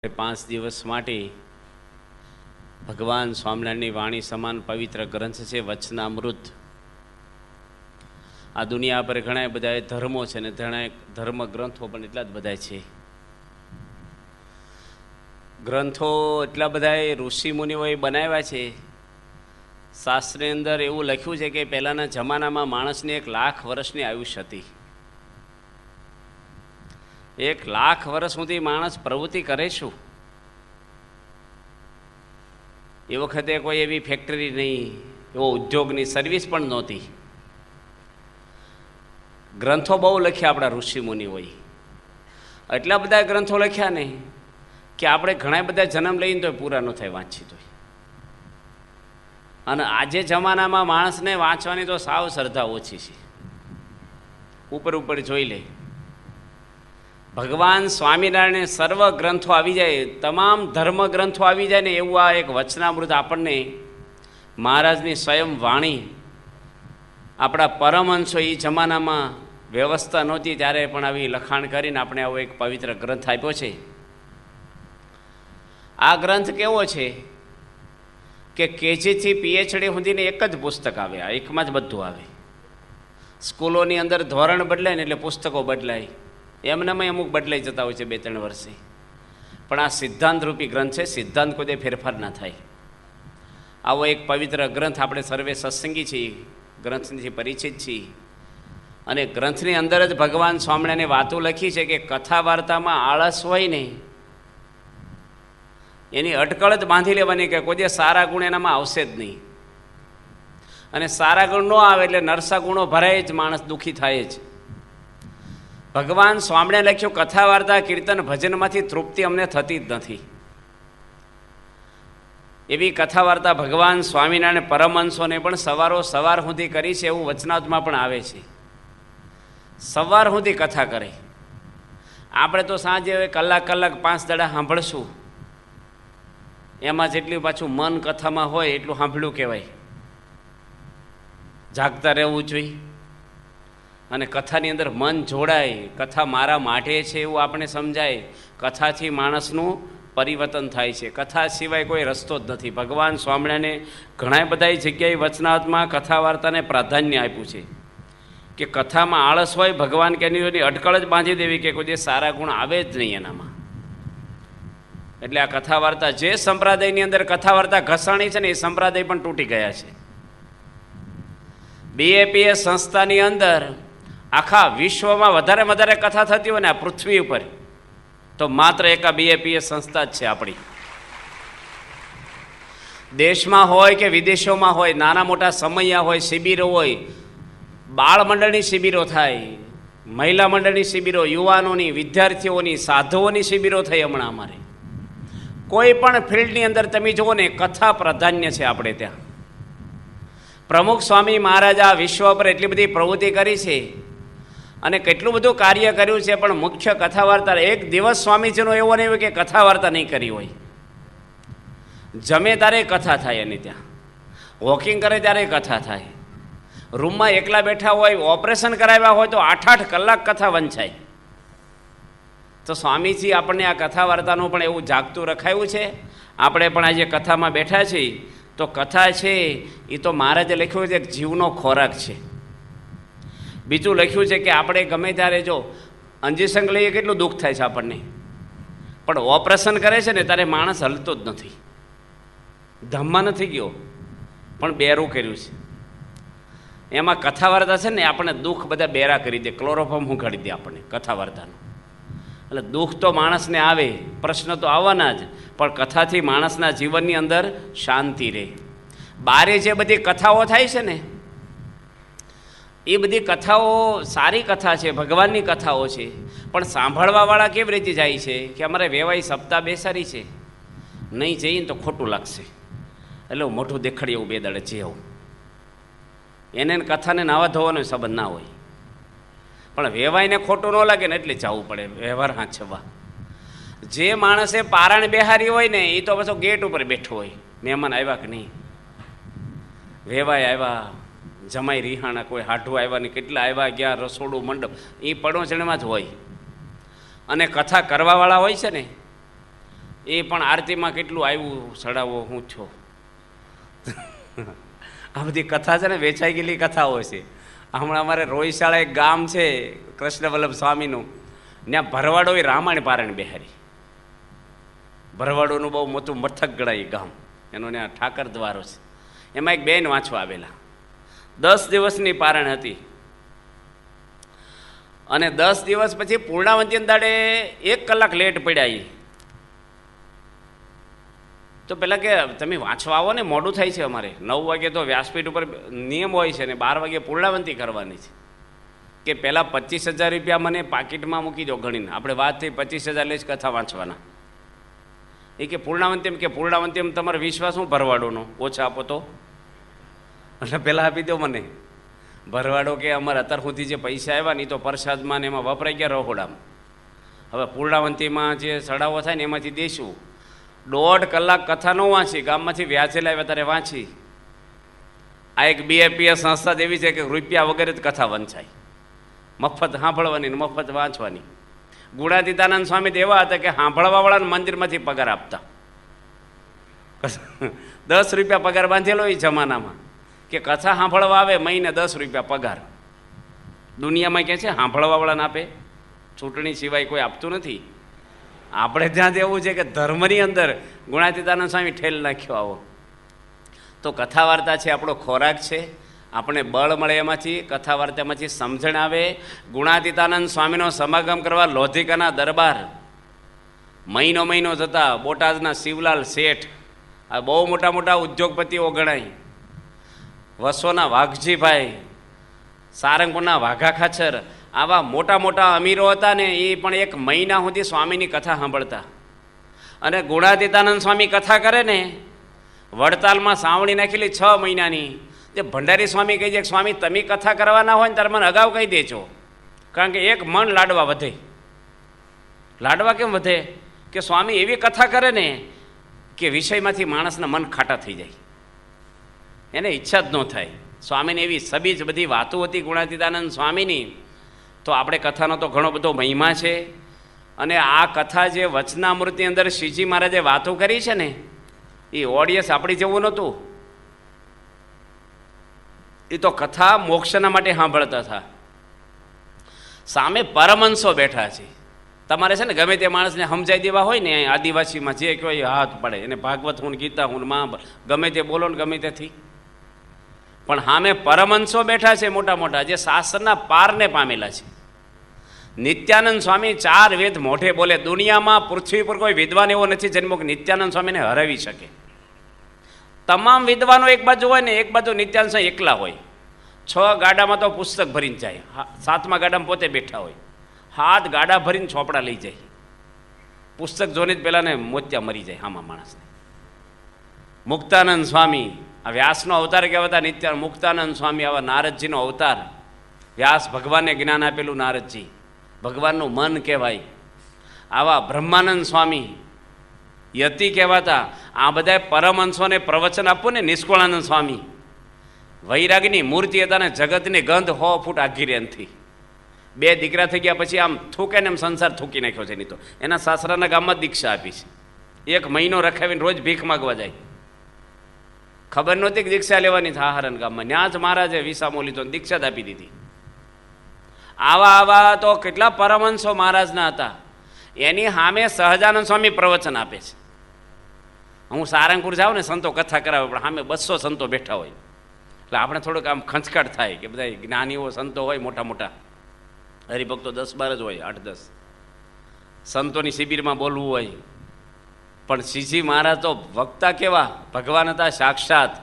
5 દિવસ માટે ભગવાન સ્વામિનારાયણની વાણી સમાન પવિત્ર ગ્રંથ છે વચનામૃત. આ દુનિયા પર ઘણા બધા ધર્મો છે ને ઘણા ધર્મ ગ્રંથો પણ એટલા જ બધા છે. ગ્રંથો એટલા બધા ઋષિ મુનિઓએ બનાવ્યા છે. શાસ્ત્રની અંદર એવું લખ્યું છે કે પહેલાંના જમાનામાં માણસની 1 લાખ વર્ષની આયુષ્ય હતી. 1 લાખ વર્ષ સુધી માણસ પ્રવૃત્તિ કરે શું? એ વખતે કોઈ એવી ફેક્ટરી નહીં, એવો ઉદ્યોગની સર્વિસ પણ નહોતી. ગ્રંથો બહુ લખ્યા આપણા ઋષિ મુનિઓએ. એટલા બધા ગ્રંથો લખ્યા ને કે આપણે ઘણા બધા જન્મ લઈને તો પૂરા ન થાય વાંચી તો. અને આજે જમાનામાં માણસને વાંચવાની તો સાવ શ્રદ્ધા ઓછી છે. ઉપર ઉપર જોઈ લે. ભગવાન સ્વામિનારાયણે સર્વ ગ્રંથો આવી જાય, તમામ ધર્મ ગ્રંથો આવી જાય ને એવું આ એક વચનામૃત આપણને મહારાજની સ્વયં વાણી. આપણા પરમહંસો એ જમાનામાં વ્યવસ્થા નહોતી ત્યારે પણ આવી લખાણ કરીને આપણે આવો એક પવિત્ર ગ્રંથ આપ્યો છે. આ ગ્રંથ કેવો છે કે કેજીથી PhD સુધીને એક જ પુસ્તક આવે. આ એકમાં જ બધું આવે. સ્કૂલોની અંદર ધોરણ બદલાય ને એટલે પુસ્તકો બદલાય, એમનામાં અમુક બદલાઈ જતા હોય છે 2-3 વર્ષે. પણ આ સિદ્ધાંતરૂપી ગ્રંથ છે. સિદ્ધાંત કોઈ ફેરફાર ના થાય. આવો એક પવિત્ર ગ્રંથ. આપણે સર્વે સત્સંગી છીએ, ગ્રંથથી પરિચિત છીએ. અને ગ્રંથની અંદર જ ભગવાન સ્વામિનારાયણે વાતો લખી છે કે કથા વાર્તામાં આળસ હોય ને એની અટકળ જ બાંધી લેવાની કે કોઈ સારા ગુણ એનામાં આવશે જ નહીં. અને સારા ગુણ ન આવે એટલે નરસા ગુણો ભરાય જ માણસ દુઃખી થાય જ. ભગવાન સ્વામિનારાયણે લખ્યું કથા વાર્તા કીર્તન ભજનમાંથી તૃપ્તિ અમને થતી જ નથી. એવી કથા વાર્તા ભગવાન સ્વામિનારાયણ પરમહંસોને પણ સવાર સુધી કરી છે એવું વચનાવતમાં પણ આવે છે. સવાર સુધી કથા કરે. આપણે તો સાંજે કલાક 5 દાડા સાંભળશું. એમાં જેટલું પાછું મન કથામાં હોય એટલું સાંભળ્યું કહેવાય. જાગતા રહેવું જોઈએ અને કથાની અંદર મન જોડાય. કથા મારા માટે છે એવું આપણે સમજાય. કથાથી માણસનું પરિવર્તન થાય છે. કથા સિવાય કોઈ રસ્તો જ નથી. ભગવાન સ્વામિનારાયણે ઘણા બધા જગ્યાએ વચનાવતમાં કથા વાર્તાને પ્રાધાન્ય આપ્યું છે કે કથામાં આળસ હોય ભગવાન કે એની અટકળ જ બાંધી દેવી કે કોઈ સારા ગુણ આવે જ નહીં એનામાં. એટલે આ કથા વાર્તા જે સંપ્રદાયની અંદર કથા વાર્તા ઘસાણી છે ને એ સંપ્રદાય પણ તૂટી ગયા છે. BAPS સંસ્થાની અંદર આખા વિશ્વમાં વધારે કથા થતી હોય ને આ પૃથ્વી ઉપર તો માત્ર એક BAPS સંસ્થા જ છે આપણી. દેશમાં હોય કે વિદેશોમાં હોય, નાના મોટા સમયા હોય, શિબિરો હોય, બાળ મંડળની શિબિરો થાય, મહિલા મંડળની શિબિરો, યુવાનોની, વિદ્યાર્થીઓની, સાધુઓની શિબિરો થઈ. હમણાં અમારે કોઈ પણ ફિલ્ડની અંદર તમે જુઓ ને કથા પ્રાધાન્ય છે આપણે ત્યાં. પ્રમુખ સ્વામી મહારાજ આ વિશ્વ પર એટલી બધી પ્રવૃત્તિ કરી છે અને કેટલું બધું કાર્ય કર્યું છે, પણ મુખ્ય કથા વાર્તા. એક દિવસ સ્વામીજીનો એવો નહીં હોય કે કથા વાર્તા નહીં કરી હોય. જમે ત્યારે કથા થાય એની ત્યાં, વોકિંગ કરે ત્યારે કથા થાય, રૂમમાં એકલા બેઠા હોય, ઓપરેશન કરાવ્યા હોય તો 8-8 કલાક કથા વંચાય. તો સ્વામીજી આપણને આ કથા વાર્તાનું પણ એવું જાગતું રખાયું છે. આપણે પણ આજે કથામાં બેઠા છીએ તો કથા છે એ તો મહારાજે લખ્યું છે કે જીવનો ખોરાક છે. બીજું લખ્યું છે કે આપણે ગમે ત્યારે જો ઇન્જેક્શન લઈએ કેટલું દુઃખ થાય છે આપણને, પણ ઓપરેશન કરે છે ને ત્યારે માણસ હલતો જ નથી. ધમમાં નથી ગયો પણ બેરું કર્યું છે. એમાં કથા વાર્તા છે ને આપણને દુઃખ બધા બેરા કરી દે, ક્લોરોફોર્મ ઉઘાડી દે આપણને કથા વાર્તાનું. એટલે દુઃખ તો માણસને આવે, પ્રશ્ન તો આવવાના જ, પણ કથાથી માણસના જીવનની અંદર શાંતિ રહે. બારે જે બધી કથાઓ થાય છે ને એ બધી કથાઓ સારી કથા છે, ભગવાનની કથાઓ છે, પણ સાંભળવાવાળા કેવી રીતે જાય છે કે અમારે વેવાઈ સપ્તાહ બેસાડી છે, નહીં જઈને તો ખોટું લાગશે એટલે હું મોઢું દેખાડી એવું 2 દાડે જે આવું. એને કથાને નાવા ધોવાનો સંબંધ ના હોય, પણ વેવાઈને ખોટું ન લાગે ને એટલે જવું પડે વ્યવહાર હાંચવા. જે માણસે પારાયણ બેહારી હોય ને એ તો પાછો ગેટ ઉપર બેઠો હોય, મહેમાન આવ્યા કે નહીં, વેવાય આવ્યા, જમાઈ રિહાણા, કોઈ હાઢું આવ્યા ને કેટલા આવ્યા ગયા, રસોડું મંડપ એ પડોશણીમાં જ હોય. અને કથા કરવાવાળા હોય છે ને એ પણ આરતીમાં કેટલું આવ્યું ચડાવો હું છો. આ બધી કથા છે ને, વેચાઈ ગયેલી કથાઓ છે. હમણાં અમારે રોહિશાળા એક ગામ છે કૃષ્ણ વલ્લભ સ્વામીનું, ત્યાં ભરવાડો એ રામાયણ પારાયણ બેહારી. ભરવાડોનું બહુ મોટું મથક ગણાય ગામ, એનો ત્યાં ઠાકર દ્વારો છે. એમાં એક બેન વાંચવા આવેલા. 10 દિવસની પારણ હતી અને 10 દિવસ પછી પૂર્ણાવંતી દાડે 1 કલાક લેટ પડ્યા. એ તો પેલા કે તમે વાંચવા આવો ને, મોડું થાય છે અમારે. 9 વાગે તો વ્યાસપીઠ ઉપર નિયમ હોય છે ને 12 વાગે પૂર્ણાવંતી કરવાની છે. કે પહેલાં 25,000 રૂપિયા મને પાકીટમાં મૂકી દો ગણીને. આપણે વાત થઈ 25,000 લઈ જ કથા વાંચવાના. એ કે પૂર્ણાવંતીમ તમારો વિશ્વાસ શું ભરવાડોનો, ઓછા આપો તો. એટલે પહેલાં આપી દો મને. ભરવાડો કે અમારે અત્યાર સુધી જે પૈસા આવ્યા ને એ તો પ્રસાદમાં ને એમાં વપરાઈ ગયા રહોડામાં. હવે પૂર્ણાવંતીમાં જે ચડાવો થાય ને એમાંથી દઈશું. 1.5 કલાક કથા ન વાંચી, ગામમાંથી વ્યાજે લાવ્યા ત્યારે વાંચી. આ એક BAPS સંસ્થા એવી છે કે રૂપિયા વગેરે જ કથા વંચાય, મફત સાંભળવાની ને મફત વાંચવાની. ગુણાતીતાનંદ સ્વામી તો એવા હતા કે સાંભળવાવાળાને મંદિરમાંથી પગાર આપતા. 10 રૂપિયા પગાર બાંધેલો એ જમાનામાં, કે કથા સાંભળવા આવે મહિને 10 રૂપિયા પગાર. દુનિયામાં ક્યાં છે સાંભળવાવાળાને આપે? ચૂંટણી સિવાય કોઈ આપતું નથી. આપણે ત્યાં તો એવું છે કે ધર્મની અંદર ગુણાતીતાનંદ સ્વામી ઠેલ નાખ્યો આવો. તો કથા વાર્તા છે આપણો ખોરાક છે, આપણે બળ મળે એમાંથી, કથા વાર્તામાંથી સમજણ આવે. ગુણાતીતાનંદ સ્વામીનો સમાગમ કરવા લોધિકાના દરબાર મહિનો જતા. બોટાદના શિવલાલ શેઠ, આ બહુ મોટા મોટા ઉદ્યોગપતિઓ ગણાય. વસોના વાઘજીભાઈ, સારંગપુરના વાઘા ખાચર, આવા મોટા મોટા અમીરો હતા ને, એ પણ 1 મહિના સુધી સ્વામીની કથા સાંભળતા. અને ગુણાતીતાનંદ સ્વામી કથા કરે ને, વડતાલમાં સાવણી નાખેલી 6 મહિનાની. તે ભંડારી સ્વામી કહી જાય, સ્વામી તમે કથા કરવાના હોય ને ત્યારે મને અગાઉ કહી દેજો, કારણ કે 1 મણ લાડવા વધે. લાડવા કેમ વધે? કે સ્વામી એવી કથા કરે ને કે વિષયમાંથી માણસના મન ખાટા થઈ જાય, એને ઈચ્છા જ ન થાય. સ્વામીને એવી સબી જ બધી વાતો હતી ગુણાતીતાનંદ સ્વામીની. તો આપણે કથાનો તો ઘણો બધો મહિમા છે. અને આ કથા જે વચનામૃતની અંદર શ્રીજી મહારાજે વાતો કરી છે ને, એ ઓડિયન્સ આપણી જેવું નહોતું. એ તો કથા મોક્ષના માટે સાંભળતા હતા. સામે પરમહંસો બેઠા છે. તમારે છે ને ગમે તે માણસને સમજાઈ દેવા હોય ને, આદિવાસીમાં જે કહેવાય હાથ પડે, એને ભાગવત હું, ગીતા હું, મહાભારત ગમે તે બોલો ને ગમે તેથી. પણ સામે પરમહંસો બેઠા છે મોટા મોટા, જે શાસ્ત્રના પારને પામેલા છે. નિત્યાનંદ સ્વામી 4 વેદ મોઢે બોલે. દુનિયામાં પૃથ્વી પર કોઈ વિદ્વાન એવો નથી જન્મો કે નિત્યાનંદ સ્વામીને હરાવી શકે. તમામ વિદ્વાનો એક બાજુ હોય ને, એક બાજુ નિત્યાનંદ સ્વામી એકલા હોય. 6 ગાડામાં તો પુસ્તક ભરીને જાય, 7મા ગાડામાં પોતે બેઠા હોય. 7 ગાડા ભરીને ચોપડા લઈ જાય. પુસ્તક જોઈને જ પેલાને મોત્યા મરી જાય આમાં માણસને. મુક્તાનંદ સ્વામી, આ વ્યાસનો અવતાર કહેવાતા નિત્યાનંદ. મુક્તાનંદ સ્વામી આવા નારદજીનો અવતાર. વ્યાસ ભગવાનને જ્ઞાન આપેલું નારદજી, ભગવાનનું મન કહેવાય. આવા બ્રહ્માનંદ સ્વામી યતિ કહેવાતા. આ બધા પરમહંસોને પ્રવચન આપવું ને. નિષ્કુળાનંદ સ્વામી વૈરાગની મૂર્તિ હતા ને, જગતની ગંધ 100 ફૂટ આઘી રેનથી. 2 દીકરા થઈ ગયા પછી આમ થૂકે ને એમ સંસાર થૂકી નાખ્યો છે. નહીં તો એના સાસરાના ગામમાં જ દીક્ષા આપી છે. 1 મહિનો રખાવીને રોજ ભીખ માગવા જાય. ખબર નહોતી કે દીક્ષા લેવાની હાહરણ ગામમાં. ત્યાં જ મહારાજે વિસામો લીધો, દીક્ષા જ આપી દીધી. આવા તો કેટલા પરમહંસો મહારાજના હતા. એની સામે સહજાનંદ સ્વામી પ્રવચન આપે છે. હું સારંગપુર જાઉં ને, સંતો કથા કરાવે, પણ સામે 200 સંતો બેઠા હોય. એટલે આપણે થોડુંક આમ ખંચકાટ થાય કે બધા જ્ઞાનીઓ સંતો હોય મોટા મોટા, હરિભક્તો 10-12 જ હોય, 8-10 સંતોની શિબિરમાં બોલવું હોય. પણ શ્રીજી મહારાજ તો વક્તા કેવા ભગવાન હતા સાક્ષાત.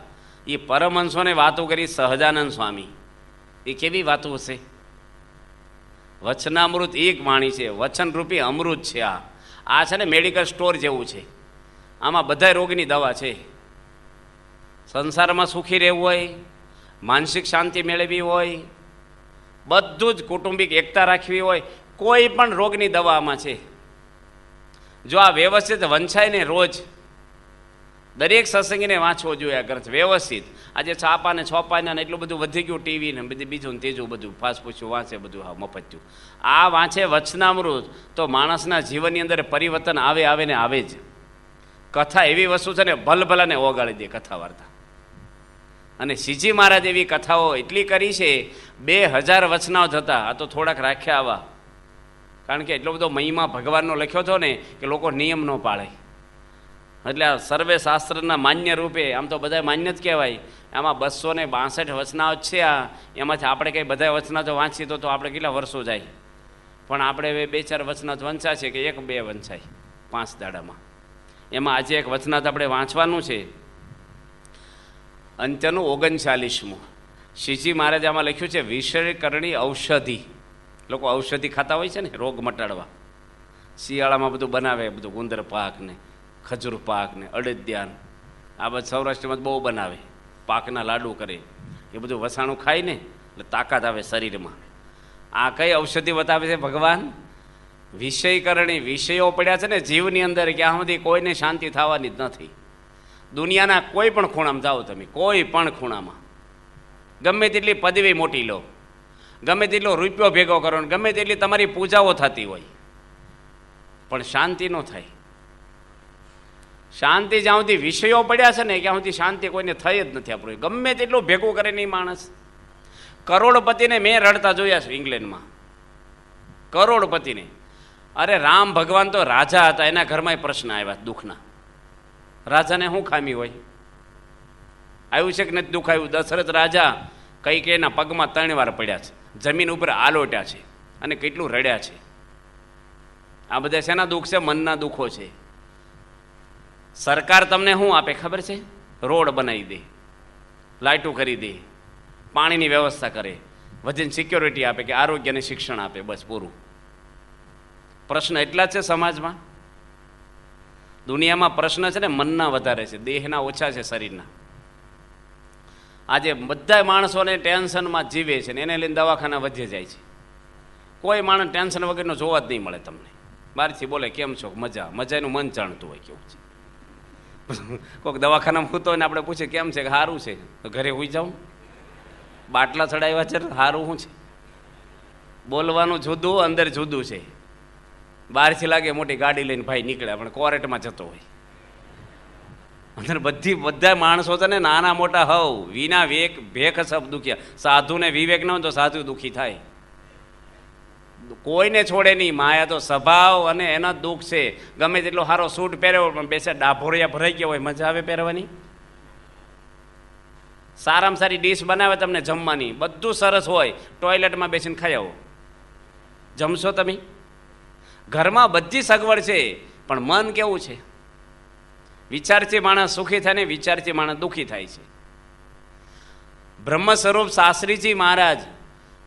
એ પરમહંસોને વાતો કરી. સહજાનંદ સ્વામી એ કેવી વાતો હશે. વચનામૃત એક વાણી છે, વચનરૂપી અમૃત છે. આ છે ને મેડિકલ સ્ટોર જેવું છે. આમાં બધા રોગની દવા છે. સંસારમાં સુખી રહેવું હોય, માનસિક શાંતિ મેળવવી હોય, બધું જ કૌટુંબિક એકતા રાખવી હોય, કોઈ પણ રોગની દવા આમાં છે. જો આ વ્યવસ્થિત વંચાય ને, રોજ દરેક સત્સંગીને વાંચવો જોઈએ આ ગ્રંથ વ્યવસ્થિત. આજે છાપા ને છોપાના ને એટલું બધું વધી ગયું, ટીવી ને બધી બીજું ને ત્રીજું બધું ફાસ પૂછ્યું વાંચે, બધું હા મફત્યું. આ વાંચે વચનામૃત તો માણસના જીવનની અંદર પરિવર્તન આવે ને આવે જ. કથા એવી વસ્તુ છે ને ભલભલાને ઓગાળી દે કથા વાર્તા. અને શ્રીજી મહારાજ એવી કથાઓ એટલી કરી છે, 2000 વચનાઓ હતા. આ તો થોડાક રાખ્યા આવા, કારણ કે એટલો બધો મહિમા ભગવાનનો લખ્યો હતો ને કે લોકો નિયમ ન પાળે. એટલે આ સર્વે શાસ્ત્રના માન્ય રૂપે, આમ તો બધા માન્ય જ કહેવાય. આમાં 262 વચનાઓ જ છે. આ એમાંથી આપણે કંઈ બધા વચના તો વાંચીએ તો આપણે કેટલા વર્ષો જાય. પણ આપણે હવે 2-4 વચનાથ વંચા છે કે 1-2 વંચાય 5 દાડામાં. એમાં આજે એક વચનાથ આપણે વાંચવાનું છે, અંત્યનું 39મું. શ્રીજી મહારાજ આમાં લખ્યું છે વિષયકરણી ઔષધિ. લોકો ઔષધિ ખાતા હોય છે ને રોગ મટાડવા. શિયાળામાં બધું બનાવે, બધું ગુંદર પાક ને ખજૂર પાક ને અડદિયાન, આ બધું સૌરાષ્ટ્રમાં બહુ બનાવે. પાકના લાડુ કરે, એ બધું વસાણું ખાય ને એટલે તાકાત આવે શરીરમાં. આ કઈ ઔષધિ બતાવે છે ભગવાન? વિષયકરણી. વિષયો પડ્યા છે ને જીવની અંદર, ક્યાં સુધી કોઈને શાંતિ થવાની જ નથી. દુનિયાના કોઈ પણ ખૂણામાં જાઓ તમે, કોઈ પણ ખૂણામાં, ગમે તેટલી પદવી મોટી લો, ગમે તેટલો રૂપિયો ભેગો કરો, ગમે તેટલી તમારી પૂજાઓ થતી હોય, પણ શાંતિ ન થાય. શાંતિ જ્યાં સુધી વિષયો પડ્યા છે ને ત્યાં સુધી શાંતિ કોઈને થઈ જ નથી. આપણું ગમે તેટલું ભેગું કરે નહીં માણસ. કરોડપતિને મેં રડતા જોયા છે ઇંગ્લેન્ડમાં, કરોડપતિને. અરે રામ ભગવાન તો રાજા હતા, એના ઘરમાં પ્રશ્ન આવ્યા દુઃખના. રાજાને શું ખામી હોય? આવ્યું છે કે નથી દુઃખ આવ્યું? દશરથ રાજા કૈકેયીના પગમાં 3 વાર પડ્યા છે, જમીન ઉપર આલોટ્યા છે અને કેટલું રડ્યા છે. આ બધા શેના દુઃખ છે? મનના દુઃખો છે. સરકાર તમને શું આપે ખબર છે? રોડ બનાવી દે, લાઇટો કરી દે, પાણીની વ્યવસ્થા કરે, વધીને સિક્યોરિટી આપે, કે આરોગ્ય અને શિક્ષણ આપે, બસ પૂરું. પ્રશ્ન એટલા જ છે સમાજમાં. દુનિયામાં પ્રશ્ન છે ને મનના વધારે છે, દેહના ઓછા છે, શરીરના. આજે બધા માણસોને ટેન્શનમાં જીવે છે ને એને લઈને દવાખાના વધી જાય છે. કોઈ માણસ ટેન્શન વગરનો જોવા જ નહીં મળે તમને. બહારથી બોલે કેમ છો, મજા, મજાનું મન જાણતું હોય કેવું છે. કોઈક દવાખાનામાં સૂતો હોય ને આપણે પૂછે કેમ છે, કે સારું છે, તો ઘરે હોઈ જાઉં, બાટલા ચડાવ્યા છે, સારું શું છે. બોલવાનું જુદું, અંદર જુદું છે. બહારથી લાગે મોટી ગાડી લઈને ભાઈ નીકળે, પણ કોરેટમાં જતો હોય. અંદર બધા માણસો છે ને નાના મોટા હવ વિના ભેખ સબ દુખ્યા. સાધુને વિવેક ન હોય તો સાધુ દુઃખી થાય. કોઈને છોડે નહીં. માયા તો સ્વભાવ અને એના દુઃખ છે. ગમે તેટલો સારો સૂટ પહેર્યો પણ બેસે ડાભોરિયા ભરાઈ ગયા હોય, મજા આવે પહેરવાની? સારામાં સારી ડીશ બનાવે તમને જમવાની, બધું સરસ હોય, ટોયલેટમાં બેસીને ખાઈ આવો, જમશો તમે? ઘરમાં બધી સગવડ છે, પણ મન કેવું છે? વિચારથી માણસ સુખી થાય ને વિચારથી માણસ દુઃખી થાય છે. બ્રહ્મ સ્વરૂપ શાસ્ત્રીજી મહારાજ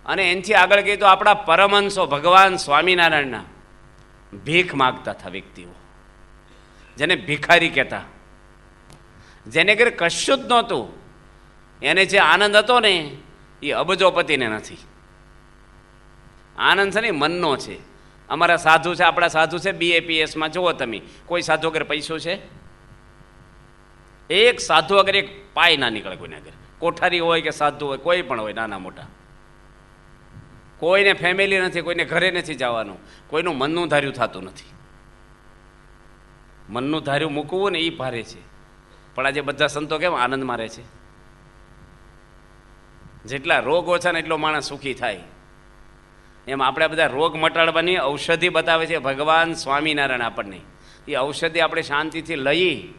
અને એનાથી આગળ કહી તો આપણા પરમહંસો ભગવાન સ્વામિનારાયણના ભીખ માગતા હતા વ્યક્તિઓ, જેને ભિખારી કહેતા, જેને ઘરે કશું જ નહોતું. એને જે આનંદ હતો ને એ અબજોપતિને નથી. આનંદ છે ને મનનો છે. અમારા સાધુ છે, આપણા સાધુ છે BAPSમાં, જુઓ તમે, કોઈ સાધુ અગર પૈસો છે? એક સાધુ અગર એક પાય ના નીકળે કોઈને આગળ. કોઠારી હોય કે સાધુ હોય, કોઈ પણ હોય, નાના મોટા, કોઈને ફેમિલી નથી, કોઈને ઘરે નથી જવાનું, કોઈનું મનનું ધાર્યું થતું નથી. મનનું ધાર્યું મૂકવું ને એ ભારે છે. પણ આજે બધા સંતો કેમ આનંદમાં રહે છે? જેટલા રોગ ઓછા ને એટલો માણસ સુખી થાય. એમ આપણે બધા રોગ મટાડવાની ઔષધિ બતાવે છે ભગવાન સ્વામિનારાયણ આપણને. એ ઔષધિ આપણે શાંતિથી લઈ,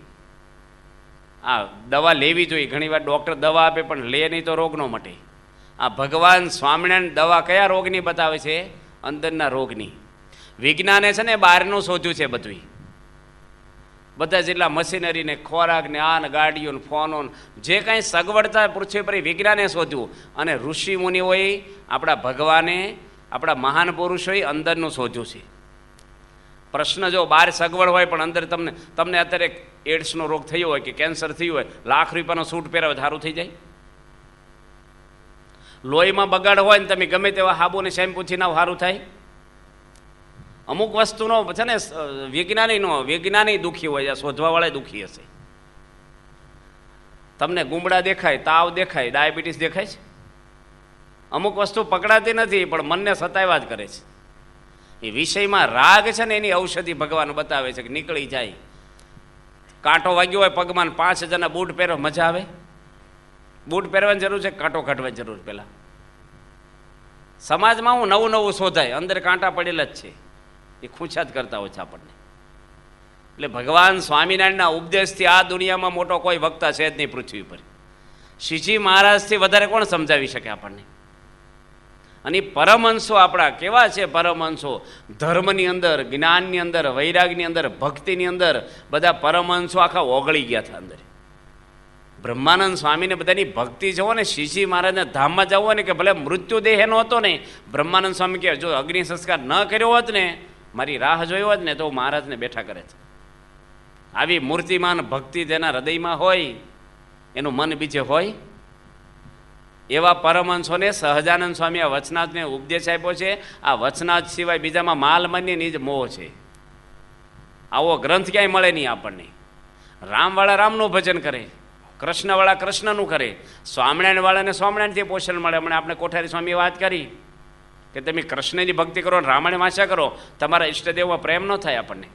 આ દવા લેવી જોઈએ. ઘણીવાર ડૉક્ટર દવા આપે પણ લે નહીં તો રોગ ન મટે. આ ભગવાન સ્વામિનારાયણ દવા કયા રોગની બતાવે છે? અંદરના રોગની. વિજ્ઞાને છે ને બહારનું શોધ્યું છે બધું. બધા જેટલા મશીનરી ને ખોરાક ને આ ને ગાડીઓ ને ફોનો જે કાંઈ સગવડતા પૃથ્વી પર વિજ્ઞાને શોધ્યું. અને ઋષિ મુનિઓએ, આપણા ભગવાને, આપણા મહાન પુરુષોએ અંદરનું શોધ્યું છે. પ્રશ્ન જો બહાર સગવડ હોય પણ અંદર તમને અત્યારે એડ્સનો રોગ થયો હોય કે કેન્સર થયું હોય, લાખ રૂપિયાનો સૂટ પહેરાવે સારું થઈ જાય? લોહીમાં બગાડ હોય ને તમે ગમે તેવા હાબુ ને શેમ્પૂથી ના સારું થાય? અમુક વસ્તુનો છે ને વિજ્ઞાની દુઃખી હોય, શોધવાવાળા દુઃખી હશે. તમને ગુમડા દેખાય, તાવ દેખાય, ડાયાબિટીસ દેખાય છે? અમુક વસ્તુ પકડાતી નથી પણ મનને સતાવ્યા જ કરે છે. એ વિષયમાં રાગ છે ને એની ઔષધિ ભગવાન બતાવે છે કે નીકળી જાય. કાંટો વાગ્યો હોય પગમાં, 5,000ના બૂટ પહેરો, મજા આવે? બૂટ પહેરવાની જરૂર છે, કાંટો કાઢવાની જરૂર? પહેલાં સમાજમાં હું નવું નવું શોધાય, અંદર કાંટા પડેલા જ છે, એ ખૂંચાત કરતા હોય છે આપણને. એટલે ભગવાન સ્વામિનારાયણના ઉપદેશથી આ દુનિયામાં મોટો કોઈ વક્તા છે જ નહીં પૃથ્વી પર. શ્રીજી મહારાજથી વધારે કોણ સમજાવી શકે આપણને? અને પરમહંસો આપણા કેવા છે? પરમહંસો ધર્મની અંદર, જ્ઞાનની અંદર, વૈરાગની અંદર, ભક્તિની અંદર બધા પરમહંસો આખા ઓગળી ગયા હતા અંદર. બ્રહ્માનંદ સ્વામીને બધાની ભક્તિ જવો ને, શ્રીજી મહારાજના ધામમાં જવો ને, કે ભલે મૃત્યુ દેહ એનો હતો ને, બ્રહ્માનંદ સ્વામી કહે જો અગ્નિ સંસ્કાર ન કર્યો હોત ને, મારી રાહ જોઈ હોત ને, તો મહારાજને બેઠા કરે છે. આવી મૂર્તિમાન ભક્તિ જેના હૃદયમાં હોય એનું મન બીજે હોય. એવા પરમહંસોને સહજાનંદ સ્વામી આ વચનાથને ઉપદેશ આપ્યો છે. આ વચનાથ સિવાય બીજામાં માલ માન્યની જ મોહ છે. આવો ગ્રંથ ક્યાંય મળે નહીં આપણને. રામવાળા રામનું ભજન કરે, કૃષ્ણવાળા કૃષ્ણનું કરે, સ્વામિનારાયણવાળાને સ્વામિનારાયણથી પોષણ મળે. હમણાં આપણે કોઠારી સ્વામીએ વાત કરી કે તમે કૃષ્ણની ભક્તિ કરો, રામાયણ વાંચ્યા કરો, તમારા ઈષ્ટદેવમાં પ્રેમ ન થાય આપણને.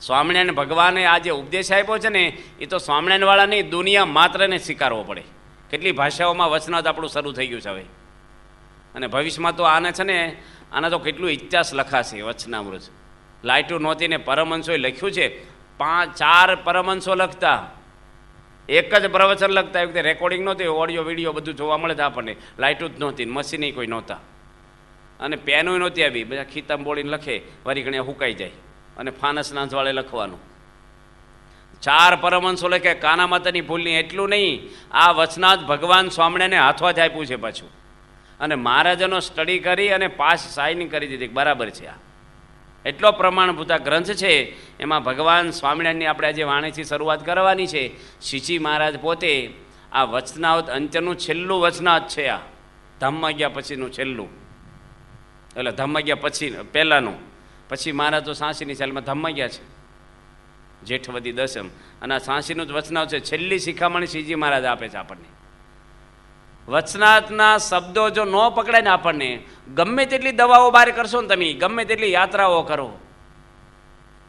સ્વામિનારાયણ ભગવાને આ જે ઉપદેશ આપ્યો છે ને, એ તો સ્વામિનારાયણવાળા નહીં, દુનિયા માત્રને સ્વીકારવો પડે. કેટલી ભાષાઓમાં વચનાથ આપણું શરૂ થઈ ગયું છે હવે, અને ભવિષ્યમાં તો આને છે ને, આના તો કેટલું ઇતિહાસ લખાશે. વચનામૃત લાઇટું નહોતી ને પરમહંસોએ લખ્યું છે. 4 પરમહંસો લખતા, એક જ પ્રવચન લખતા. એ વખતે રેકોર્ડિંગ નહોતી, ઓડિયો વિડીયો બધું જોવા મળે છે આપણને. લાઇટું જ નહોતી, મશીન કોઈ નહોતા, અને પેનો નહોતી આવી. બધા ખીતામાં બોલીને લખે, વારી ઘણી હુકાઈ જાય, અને ફાનસ નાંચવાળે લખવાનું. 4 પરમહંસો લખે, કાના માતાની ભૂલની. એટલું નહીં, આ વચનાથ ભગવાન સ્વામિનારાયણને હાથવા જ આપ્યું છે પાછું, અને મહારાજાનો સ્ટડી કરી અને પાસ સાઇનિંગ કરી દીધી, બરાબર છે. આ એટલો પ્રમાણભૂત આ ગ્રંથ છે. એમાં ભગવાન સ્વામિનારાયણની આપણે આજે વાણીથી શરૂઆત કરવાની છે. શ્રીજી મહારાજ પોતે આ વચનાવત અંત્યનું છેલ્લું વચનાથ છે. આ ધામમાં ગયા પછીનું છેલ્લું, એટલે ધામમાં ગયા પછી પહેલાંનું. પછી મહારાજ તો 86ની સાલમાં ધામમાં ગયા છે, જેઠવદી દસમ. અને આ 86નું જ વચનાવ છે. છેલ્લી શિખામણ શ્રીજી મહારાજ આપે છે આપણને. વચનાથના શબ્દો જો ન પકડાય ને આપણને, ગમે તેટલી દવાઓ બહાર કરશો ને તમે, ગમે તેટલી યાત્રાઓ કરો,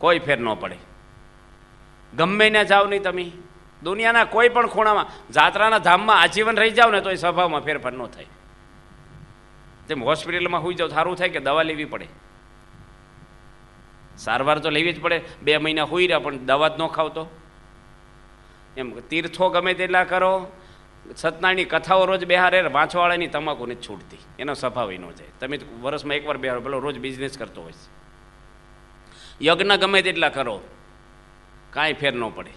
કોઈ ફેર ન પડે. ગમે ને જાઓ નહીં તમે, દુનિયાના કોઈ પણ ખૂણામાં, જાત્રાના ધામમાં આજીવન રહી જાઓ ને, તો એ સ્વભાવમાં ફેરફાર ન થાય. તેમ હોસ્પિટલમાં હોઈ જાવ સારું થાય કે દવા લેવી પડે? સારવાર તો લેવી જ પડે. 2 મહિના હોઈ રહ્યા પણ દવા જ ન ખાવ તો એમ. તીર્થો ગમે તેટલા કરો, સત્યનારાયણની કથાઓ રોજ બેહારે, વાંચવાળાની તમાકુ નથી છૂટતી, એનો સ્વભાવ ન જાય. તમે વર્ષમાં એકવાર બેહારો, પેલો રોજ બિઝનેસ કરતો હોય છે. યજ્ઞ ગમે તેટલા કરો, કાંઈ ફેર ન પડે.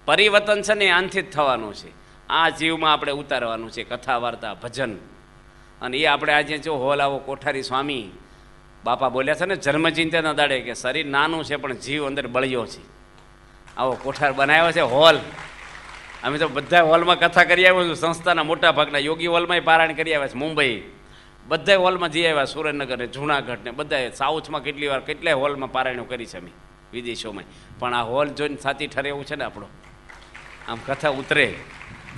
પરિવર્તન છે ને આનથી જ થવાનું છે. આ જીવમાં આપણે ઉતારવાનું છે કથા વાર્તા ભજન. અને એ આપણે આજે જો હોલ આવો કોઠારી સ્વામી બાપા બોલ્યા છે ને જન્મચિંતાના દાડે, કે શરીર નાનું છે પણ જીવ અંદર બળ્યો છે. આવો કોઠાર બનાવ્યો છે હોલ. અમે તો બધા હોલમાં કથા કરી આવ્યો છું. સંસ્થાના મોટા ભાગના યોગી હોલમાં પારાયણ કરી આવ્યા છે. મુંબઈ બધા હોલમાં જઈ આવ્યા, સુરેન્દ્રનગર ને જૂનાગઢ ને બધા. સાઉથમાં કેટલી વાર કેટલાય હોલમાં પારાયણો કરી છે અમે, વિદેશોમાં. પણ આ હોલ જોઈને સાથી ઠરે એવું છે ને આપણો. આમ કથા ઉતરે,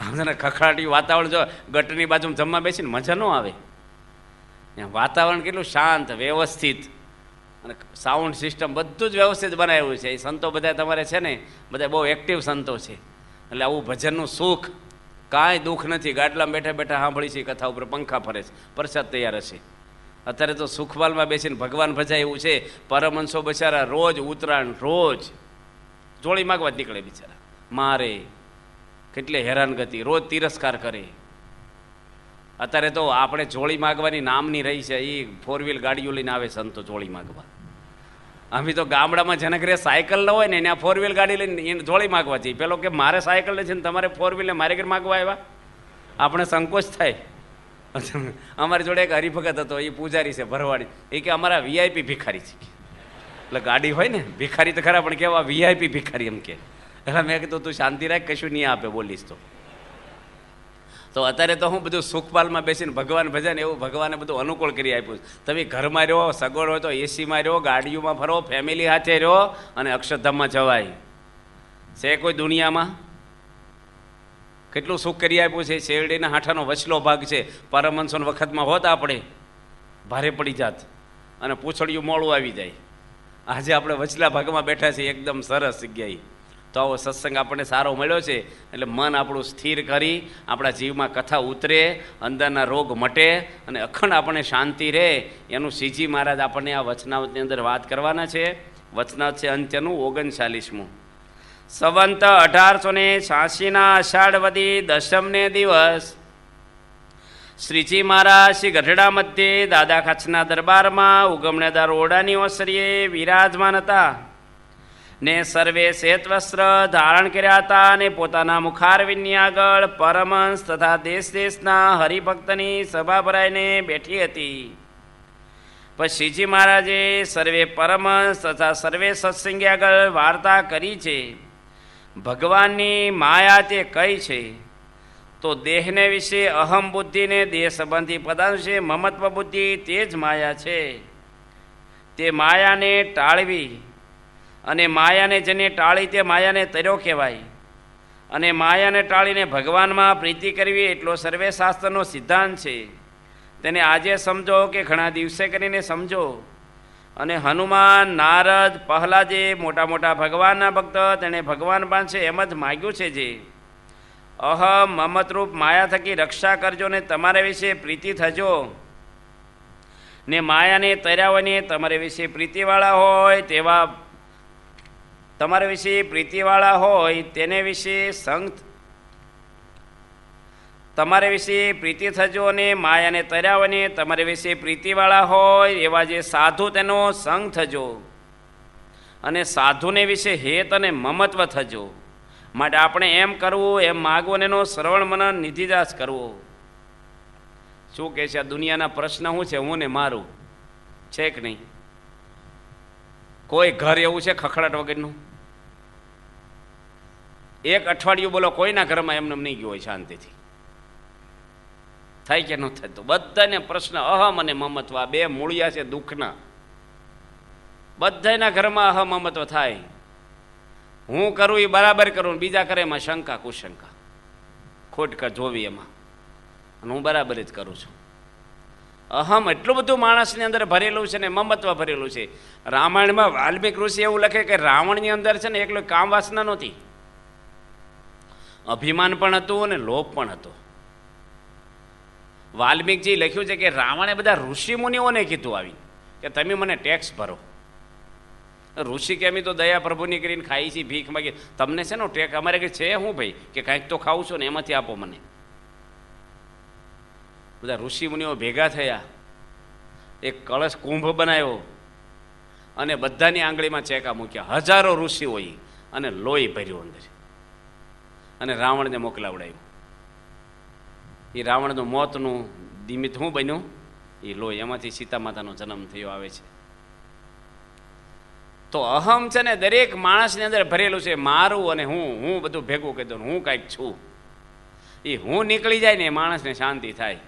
આમ છે ને ખખડાટી વાતાવરણ. જો ગટરની બાજુમાં જમવા બેસીને મજા ન આવે. વાતાવરણ કેટલું શાંત વ્યવસ્થિત, અને સાઉન્ડ સિસ્ટમ બધું જ વ્યવસ્થિત બનાવ્યું છે. એ સંતો બધા તમારે છે ને, બધા બહુ એક્ટિવ સંતો છે. એટલે આવું ભજનનું સુખ, કાંઈ દુઃખ નથી. ગાડલામાં બેઠા બેઠા સાંભળી છે કથા ઉપર, પંખા ફરે છે, પ્રસાદ તૈયાર હશે. અત્યારે તો સુખવાલમાં બેસીને ભગવાન ભજાય એવું છે. પરમહંસો બિચારા રોજ ઉત્તરાયણ, રોજ જોડી માગવા જ નીકળે બિચારા. મારે કેટલે હેરાનગતિ, રોજ તિરસ્કાર કરે. અત્યારે તો આપણે જોડી માગવાની નામની રહી છે. એ 4 વ્હીલ ગાડીઓ લઈને આવે સંતો જોડી માગવા. અમે તો ગામડામાં જેને ઘરે સાયકલ ન હોય ને, એને 4 વ્હીલ ગાડી લઈને એને જોડી માગવા જઈએ. પેલો કે મારે સાયકલ નથી ને તમારે 4 વ્હીલને મારે ઘરે માગવા આવ્યા. આપણે સંકોચ થાય. અમારી જોડે એક હરિભગત હતો, એ પૂજારી છે ભરવાડી. એ કે અમારા વીઆઈપી ભિખારી છે. એટલે ગાડી હોય ને, ભિખારી તો ખરા પણ કેવા વીઆઈપી ભિખારી એમ કે. એટલે મેં કીધું તું શાંતિ રાખ, કશું નહીં આપે બોલીશ તો અત્યારે તો હું બધું સુખપાલમાં બેસીને ભગવાન ભજન એવું ભગવાને બધું અનુકૂળ કરી આપ્યું. તમે ઘરમાં રહો, સગવડ હોય તો એસીમાં રહો, ગાડીઓમાં ફરો, ફેમિલી સાથે રહો, અને અક્ષરધામમાં જવાય છે. કોઈ દુનિયામાં કેટલું સુખ કરી આપ્યું છે. શેરડીના હાંઠાનો વચલો ભાગ છે. પરમહંસોના વખતમાં હોત આપણે ભારે પડી જાત, અને પૂંછડિયું મોડું આવી જાય. આજે આપણે વચલા ભાગમાં બેઠા છીએ એકદમ સરસ જગ્યાએ. તો આવો સત્સંગ આપણને સારો મળ્યો છે એટલે મન આપણું સ્થિર કરી આપણા જીવમાં કથા ઉતરે, અંદરના રોગ મટે અને અખંડ આપણને શાંતિ રહે, એનું શ્રીજી મહારાજ આપણને આ વચનાવતની અંદર વાત કરવાના છે. વચનાવત છે અંત્યનું 39મું. સંવંત 1886 અષાઢ વદી દશમને દિવસ શ્રીજી મહારાજ શ્રી ગઢડા મધ્યે દાદા ખાચરના દરબારમાં ઉગમણેદાર ઓરડાની ઓસરીએ વિરાજમાન હતા ને સર્વે શ્વેત વસ્ત્ર ધારણ કર્યા હતા અને પોતાના મુખારવિંદની આગળ પરમહંસ તથા દેશ દેશના હરિભક્તની સભા ભરાઈને બેઠી હતી. પછી શ્રીજી મહારાજે સર્વે પરમહંસ તથા સર્વે સત્સંગી આગળ વાર્તા કરી છે. ભગવાનની માયા તે કઈ છે? તો દેહને વિશે અહમ બુદ્ધિને દેહ સંબંધી પદાર્થ છે મમત્વ બુદ્ધિ તે જ માયા છે. તે માયાને ટાળવી અને માયાને જેને ટાળી તે માયાને તર્યો કહેવાય. અને માયાને ટાળીને ભગવાનમાં પ્રીતિ કરવી એટલો સર્વે શાસ્ત્રનો સિદ્ધાંત છે. તેને આજે સમજો કે ઘણા દિવસે કરીને સમજો. અને હનુમાન, નારદ, પહેલા જે મોટા મોટા ભગવાનના ભક્ત તેણે ભગવાન પાસે એમ જ માગ્યું છે જે અહમ મમતરૂપ માયા થકી રક્ષા કરજો ને તમારા વિશે પ્રીતિ થજો. ને માયાને તર્યા હોય ને તમારે વિશે પ્રીતિવાળા હોય તેવા તમારા વિશે પ્રીતિવાળા હોય તેને વિશે સંગ તમારે વિશે પ્રીતિ થજો અને માયાને તર્યા હોય ને તમારે વિશે પ્રીતિવાળા હોય એવા જે સાધુ તેનો સંગ થજો. અને સાધુને વિશે હેત અને મમત્વ થજો. માટે આપણે એમ કરવું, એમ માગવું અને એનો શ્રવણ મનન નિધિદાસ કરવો. શું કહે છે આ દુનિયાના પ્રશ્ન શું છે? હું ને મારું છે કે નહીં? કોઈ ઘર એવું છે ખખડાટ વગરનું? એક અઠવાડિયું બોલો કોઈના ઘરમાં એમને નહીં ગયું હોય શાંતિથી? થાય કે ન થાય? તો બધાને પ્રશ્ન અહમ અને મમત્વ, આ બે મૂળિયા છે દુઃખના. બધાના ઘરમાં અહમ મમત્વ થાય. હું કરું એ બરાબર કરું, બીજા કરે એમાં શંકા કુશંકા, ખોટ જોવી એમાં, અને હું બરાબર જ કરું છું. અહમ એટલું બધું માણસની અંદર ભરેલું છે ને મમત્વ ભરેલું છે. રામાયણમાં વાલ્મીક ઋષિ એવું લખે કે રાવણની અંદર છે ને એકલો કામ વાસના નહોતી, અભિમાન પણ હતું અને લોભ પણ હતો. વાલ્મીકજી લખ્યું છે કે રાવણે બધા ઋષિ મુનિઓને કીધું આવી કે તમે મને ટેક્સ ભરો. ઋષિ કે અમે તો દયા પ્રભુની કરીને ખાઈ છીએ, ભીખ માગી, તમને છે ને ટેક્સ અમારે કે છે હું ભાઈ કે કાંઈક તો ખાવું છો ને એમાંથી આપો મને. બધા ઋષિ મુનિઓ ભેગા થયા, એક કળશ કુંભ બનાવ્યો અને બધાની આંગળીમાં ચેકા મૂક્યા, હજારો ઋષિઓએ, અને લોહી ભર્યું અંદર અને રાવણને મોકલાવડાયું. એ રાવણનું મોતનું નિમિત્ત શું બન્યું? એ લોહી, એમાંથી સીતા માતાનો જન્મ થયો આવે છે. તો અહમ છે ને દરેક માણસની અંદર ભરેલું છે. મારું અને હું બધું ભેગું કરી દઉં, હું કાંઈક છું. એ હું નીકળી જાય ને માણસને શાંતિ થાય.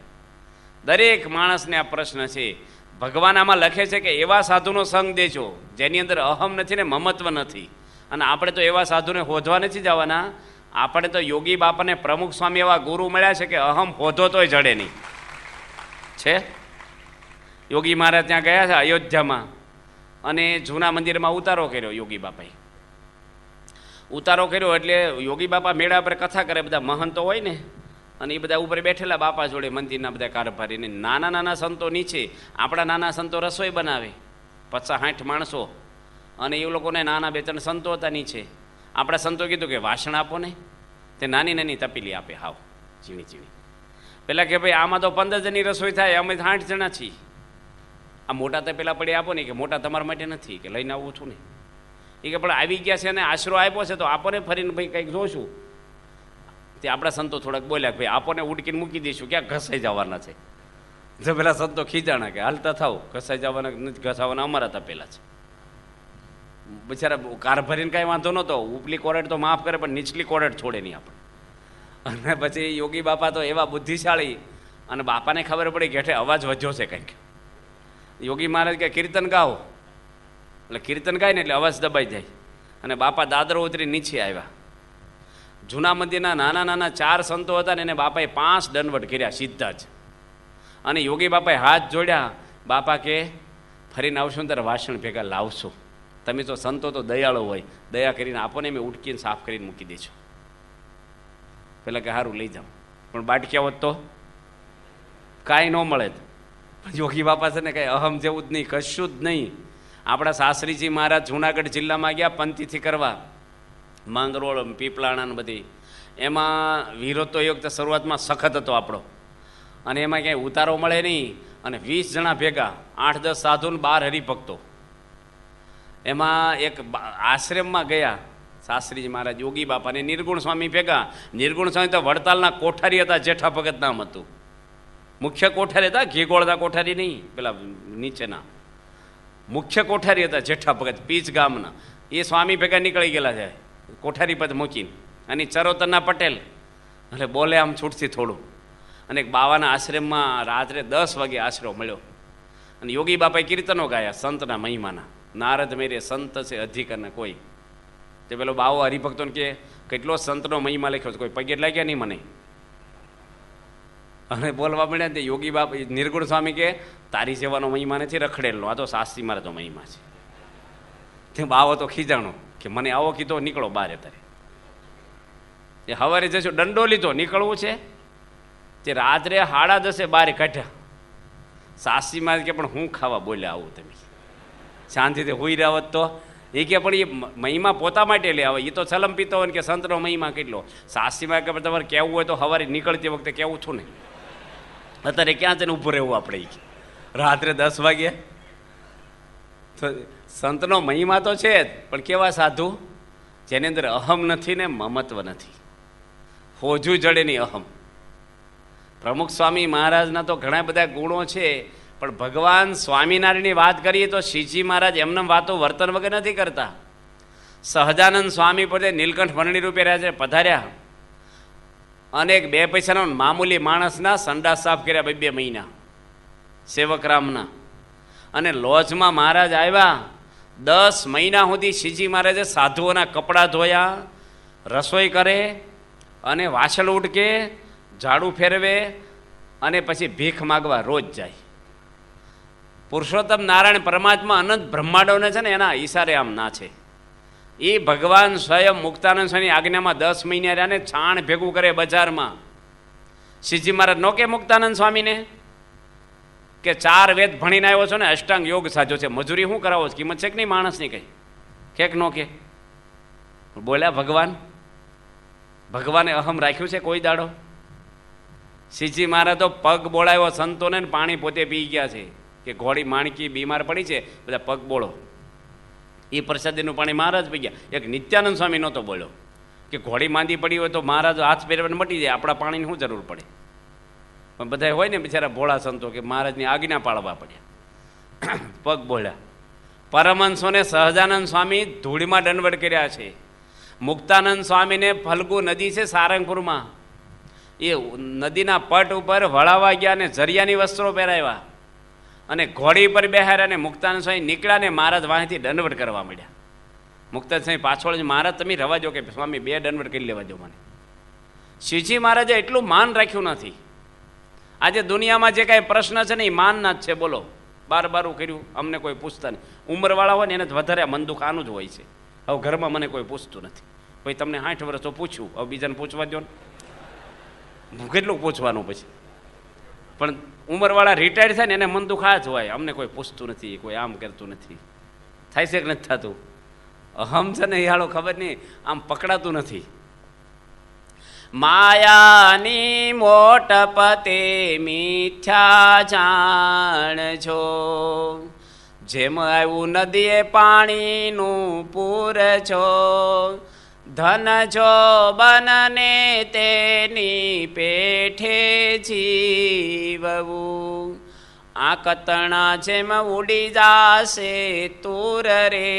દરેક માણસને આ પ્રશ્ન છે. ભગવાન આમાં લખે છે કે એવા સાધુનો સંગ દેજો જેની અંદર અહમ નથી ને મમત્વ નથી. અને આપણે તો એવા સાધુને હોધવા નથી જવાના. આપણે તો યોગી બાપાને પ્રમુખ સ્વામી એવા ગુરુ મળ્યા છે કે અહમ હોધો તોય જડે નહીં છે. યોગી મહારાજ ત્યાં ગયા છે અયોધ્યામાં, અને જૂના મંદિરમાં ઉતારો કર્યો યોગી બાપાએ. ઉતારો કર્યો એટલે યોગી બાપા મેળા પર કથા કરે, બધા મહંતો હોય ને, અને એ બધા ઉપર બેઠેલા બાપા જોડે મંદિરના બધા કારભારીને. નાના નાના સંતો નીચે, આપણા નાના સંતો રસોઈ બનાવે 50-60 માણસો, અને એ લોકોને નાના 2-3 સંતો હતા નીચે. આપણા સંતો કીધું કે વાસણ આપો ને, તે નાની નાની તપેલી આપે, હાવ ઝીણી ઝીણી. પેલા કે ભાઈ આમાં તો 15 જણની રસોઈ થાય, અમે 8 જણા છીએ, આ મોટા તપેલા પડી આપો ને, કે મોટા તમારા માટે નથી, કે લઈને આવું છું ને. એ કે પણ આવી ગયા છે અને આશરો આપ્યો છે તો આપો ને, ફરીને ભાઈ કંઈક જોશું. તે આપણા સંતો થોડાક બોલ્યા કે ભાઈ આપોને ઉડકીને મૂકી દઈશું, ક્યાં ઘસાઈ જવાના છે. જો પેલા સંતો ખીજાણા કે હાલતા થાવ, ઘસાઈ જવાના નથી, ઘસાવાના અમારા તપેલા છે. બિચારા કાર ભરીને કાંઈ વાંધો નહોતો, ઉપલી કોરેટ તો માફ કરે પણ નીચલી કોરેટ છોડે નહીં આપણે. અને પછી યોગી બાપા તો એવા બુદ્ધિશાળી, અને બાપાને ખબર પડી કે હેઠે અવાજ વધ્યો છે કંઈક. યોગી મહારાજ કે કીર્તન ગાઓ, એટલે કીર્તન ગાય ને એટલે અવાજ દબાઈ જાય. અને બાપા દાદરો ઉતરી નીચે આવ્યા. જૂના મંદિરના નાના નાના 4 સંતો હતા ને એને બાપાએ 5 દંડવટ કર્યા સીધા જ. અને યોગી બાપાએ હાથ જોડ્યા. બાપા કે ફરીને આવશું ત્યારે વાસણ ભેગા લાવશું. તમે તો સંતો તો દયાળુ હોય, દયા કરીને આપો ને, મેં ઉટકીને સાફ કરીને મૂકી દેજો. પેલા કે સારું લઈ જાઓ, પણ બાટક્યા હોત તો કાંઈ ન મળે. યોગી બાપા છે ને કંઈ અહમ જેવું જ નહીં, કશું જ નહીં. આપણા શાસ્ત્રીજી મહારાજ જુનાગઢ જિલ્લામાં ગયા પંથીથી કરવા, માંગરોળ પીપળાણા ને બધી. એમાં વિરોધ તો એક તો શરૂઆતમાં સખત હતો આપણો, અને એમાં ક્યાંય ઉતારો મળે નહીં. અને 20 જણા ભેગા, 8-10 સાધુ ને 12 હરિભક્તો. એમાં એક આશ્રમમાં ગયા શાસ્ત્રીજી મહારાજ, યોગી બાપા ને નિર્ગુણ સ્વામી ભેગા. નિર્ગુણ સ્વામી તો વડતાલના કોઠારી હતા, જેઠા ભગત નામ હતું. મુખ્ય કોઠારી હતા, ઘીગોળના કોઠારી નહીં, પેલા નીચેના મુખ્ય કોઠારી હતા જેઠા ભગત, પીચ ગામના. એ સ્વામી ભેગા નીકળી ગયેલા છે કોઠારી પદ મૂકીને. અને ચરોતરના પટેલ એટલે બોલે આમ છૂટથી થોડું. અને એક બાવાના આશ્રમમાં રાત્રે 10 વાગે આશરો મળ્યો. અને યોગી બાપાએ કીર્તનો ગાયા સંતના મહિમાના. નારદ મેરે સંત છે અધિક ને કોઈ. તે પેલો બાવો હરિભક્તોને કે કેટલો સંતનો મહિમા લખ્યો છે, કોઈ પગે લાગ્યા નહીં મને. અને બોલવા મળ્યા તે યોગી બાપા નિર્ગુણ સ્વામી કે તારી જેવાનો મહિમા નથી રખડેલો, આ તો શાસ્ત્રી મારે તો મહિમા છે. તે બાવો તો ખીજાણો કે મને આવો કીધો, નીકળો બહાર. અત્યારે એ સવારે જશો, દંડો લીધો, નીકળવું છે. તે રાત્રે 10:30 બહાર કાઢ્યા. શાસ્ત્રીમાં કે પણ હું ખાવા બોલ્યા આવું, તમે શાંતિથી હોઈ રહ્યા હોત તો. એ કે પણ એ મહિમા પોતા માટે લે આવે, એ તો ચલમ પીતો હોય ને કે સંતનો મહિમા કેટલો. શાસ્ત્રીમાં કે તમારે કહેવું હોય તો સવારે નીકળતી વખતે કહેવું છું ને. અત્યારે ક્યાં જઈને ઊભું રહેવું આપણે, રાત્રે 10 વાગે. તો સંતનો મહિમા તો છે જ, પણ કેવા સાધુ જેની અંદર અહમ નથી ને મમત્વ નથી, હોજું જડે નહીં અહમ. પ્રમુખ સ્વામી મહારાજના તો ઘણા બધા ગુણો છે, પણ ભગવાન સ્વામિનારાયણની વાત કરીએ તો શ્રીજી મહારાજ એમને વાતો વર્તન વગર નથી કરતા. સહજાનંદ સ્વામી પોતે નીલકંઠ વર્ણી રૂપે પધાર્યા, અને 2 પૈસાનો મામૂલી માણસના સંડાસ સાફ કર્યા 2 મહિના સેવકરામના. અને લોજમાં મહારાજ આવ્યા, 10 મહિના સુધી શ્રીજી મહારાજે સાધુઓના કપડાં ધોયા, રસોઈ કરે, અને વાસણ ઉટકે, ઝાડુ ફેરવે, અને પછી ભીખ માગવા રોજ જાય. પુરુષોત્તમ નારાયણ પરમાત્મા અનંત બ્રહ્માંડોને છે ને એના ઈશારે આમ ના છે. એ ભગવાન સ્વયં મુક્તાનંદ સ્વામીની આજ્ઞામાં 10 મહિના રહ્યા ને છાણ ભેગું કરે બજારમાં. શ્રીજી મહારાજ નો કે મુક્તાનંદ સ્વામીને કે 4 વેદ ભણીને આવ્યો છો ને, અષ્ટાંગ યોગ સાધ્યો છે, મજૂરી શું કરાવો છો, કિંમત છે કે નહીં માણસની કઈ, કે નો કે? બોલ્યા ભગવાને અહમ રાખ્યું છે કોઈ દાડો? શ્રીજી મહારાજ તો પગ બોળાયો સંતોને, પાણી પોતે પી ગયા છે. કે ઘોડી માણકી બીમાર પડી છે, બધા પગ બોળો. એ પ્રસાદીનું પાણી મહારાજ પી ગયા. એક નિત્યાનંદ સ્વામી નહોતો બોલ્યો કે ઘોડી માંદી પડી હોય તો મહારાજ હાથ ફેરવીને મટી જાય, આપણા પાણીની શું જરૂર પડે? પણ બધા હોય ને બિચારા ભોળા સંતો કે મહારાજની આજ્ઞા પાળવા પડ્યા, પગ બોલ્યા. પરમહંસોને સહજાનંદ સ્વામી ધૂળમાં દંડવત કર્યા છે. મુક્તાનંદ સ્વામીને ફલ્ગુ નદી છે સારંગપુરમાં, એ નદીના પટ ઉપર વળાવા ગયા અને જરિયાની વસ્ત્રો પહેરાવ્યા, અને ઘોડી પર બેહાર્યા. અને મુક્તાનંદ સ્વામી નીકળ્યા ને મહારાજ વાંથી દંડવત કરવા માંડ્યા. મુક્તાનંદ સ્વામી પાછળ મહારાજ તમે રવા દો કે સ્વામી 2 દંડવત કરી લેવા દો મને. શ્રીજી મહારાજે એટલું માન રાખ્યું નથી. આજે દુનિયામાં જે કાંઈ પ્રશ્ન છે ને એ માનના જ છે. બોલો, બારું કર્યું, અમને કોઈ પૂછતા નહીં. ઉંમરવાળા હોય ને એને વધારે મન દુઃખ આનું જ હોય છે. હવે ઘરમાં મને કોઈ પૂછતું નથી. કોઈ તમને 60 વર્ષ તો પૂછ્યું, હવે બીજાને પૂછવા દો ને, કેટલું પૂછવાનું પછી. પણ ઉંમરવાળા રિટાયર્ડ થાય ને એને મન દુઃખ આ જ હોય, અમને કોઈ પૂછતું નથી, કોઈ આમ કરતું નથી. થાય છે કે નથી થતું? અહમ છે ને યાળો ખબર નહીં, આમ પકડાતું નથી. માયાની મોટપતે મિથ્યા જાણજો, જેમ આવ્યું નદીએ પાણીનું પૂર છો, ધન જો બનને તેની પેઠે જીવવું, આ કતણા જેમ ઉડી જાશે તુર રે,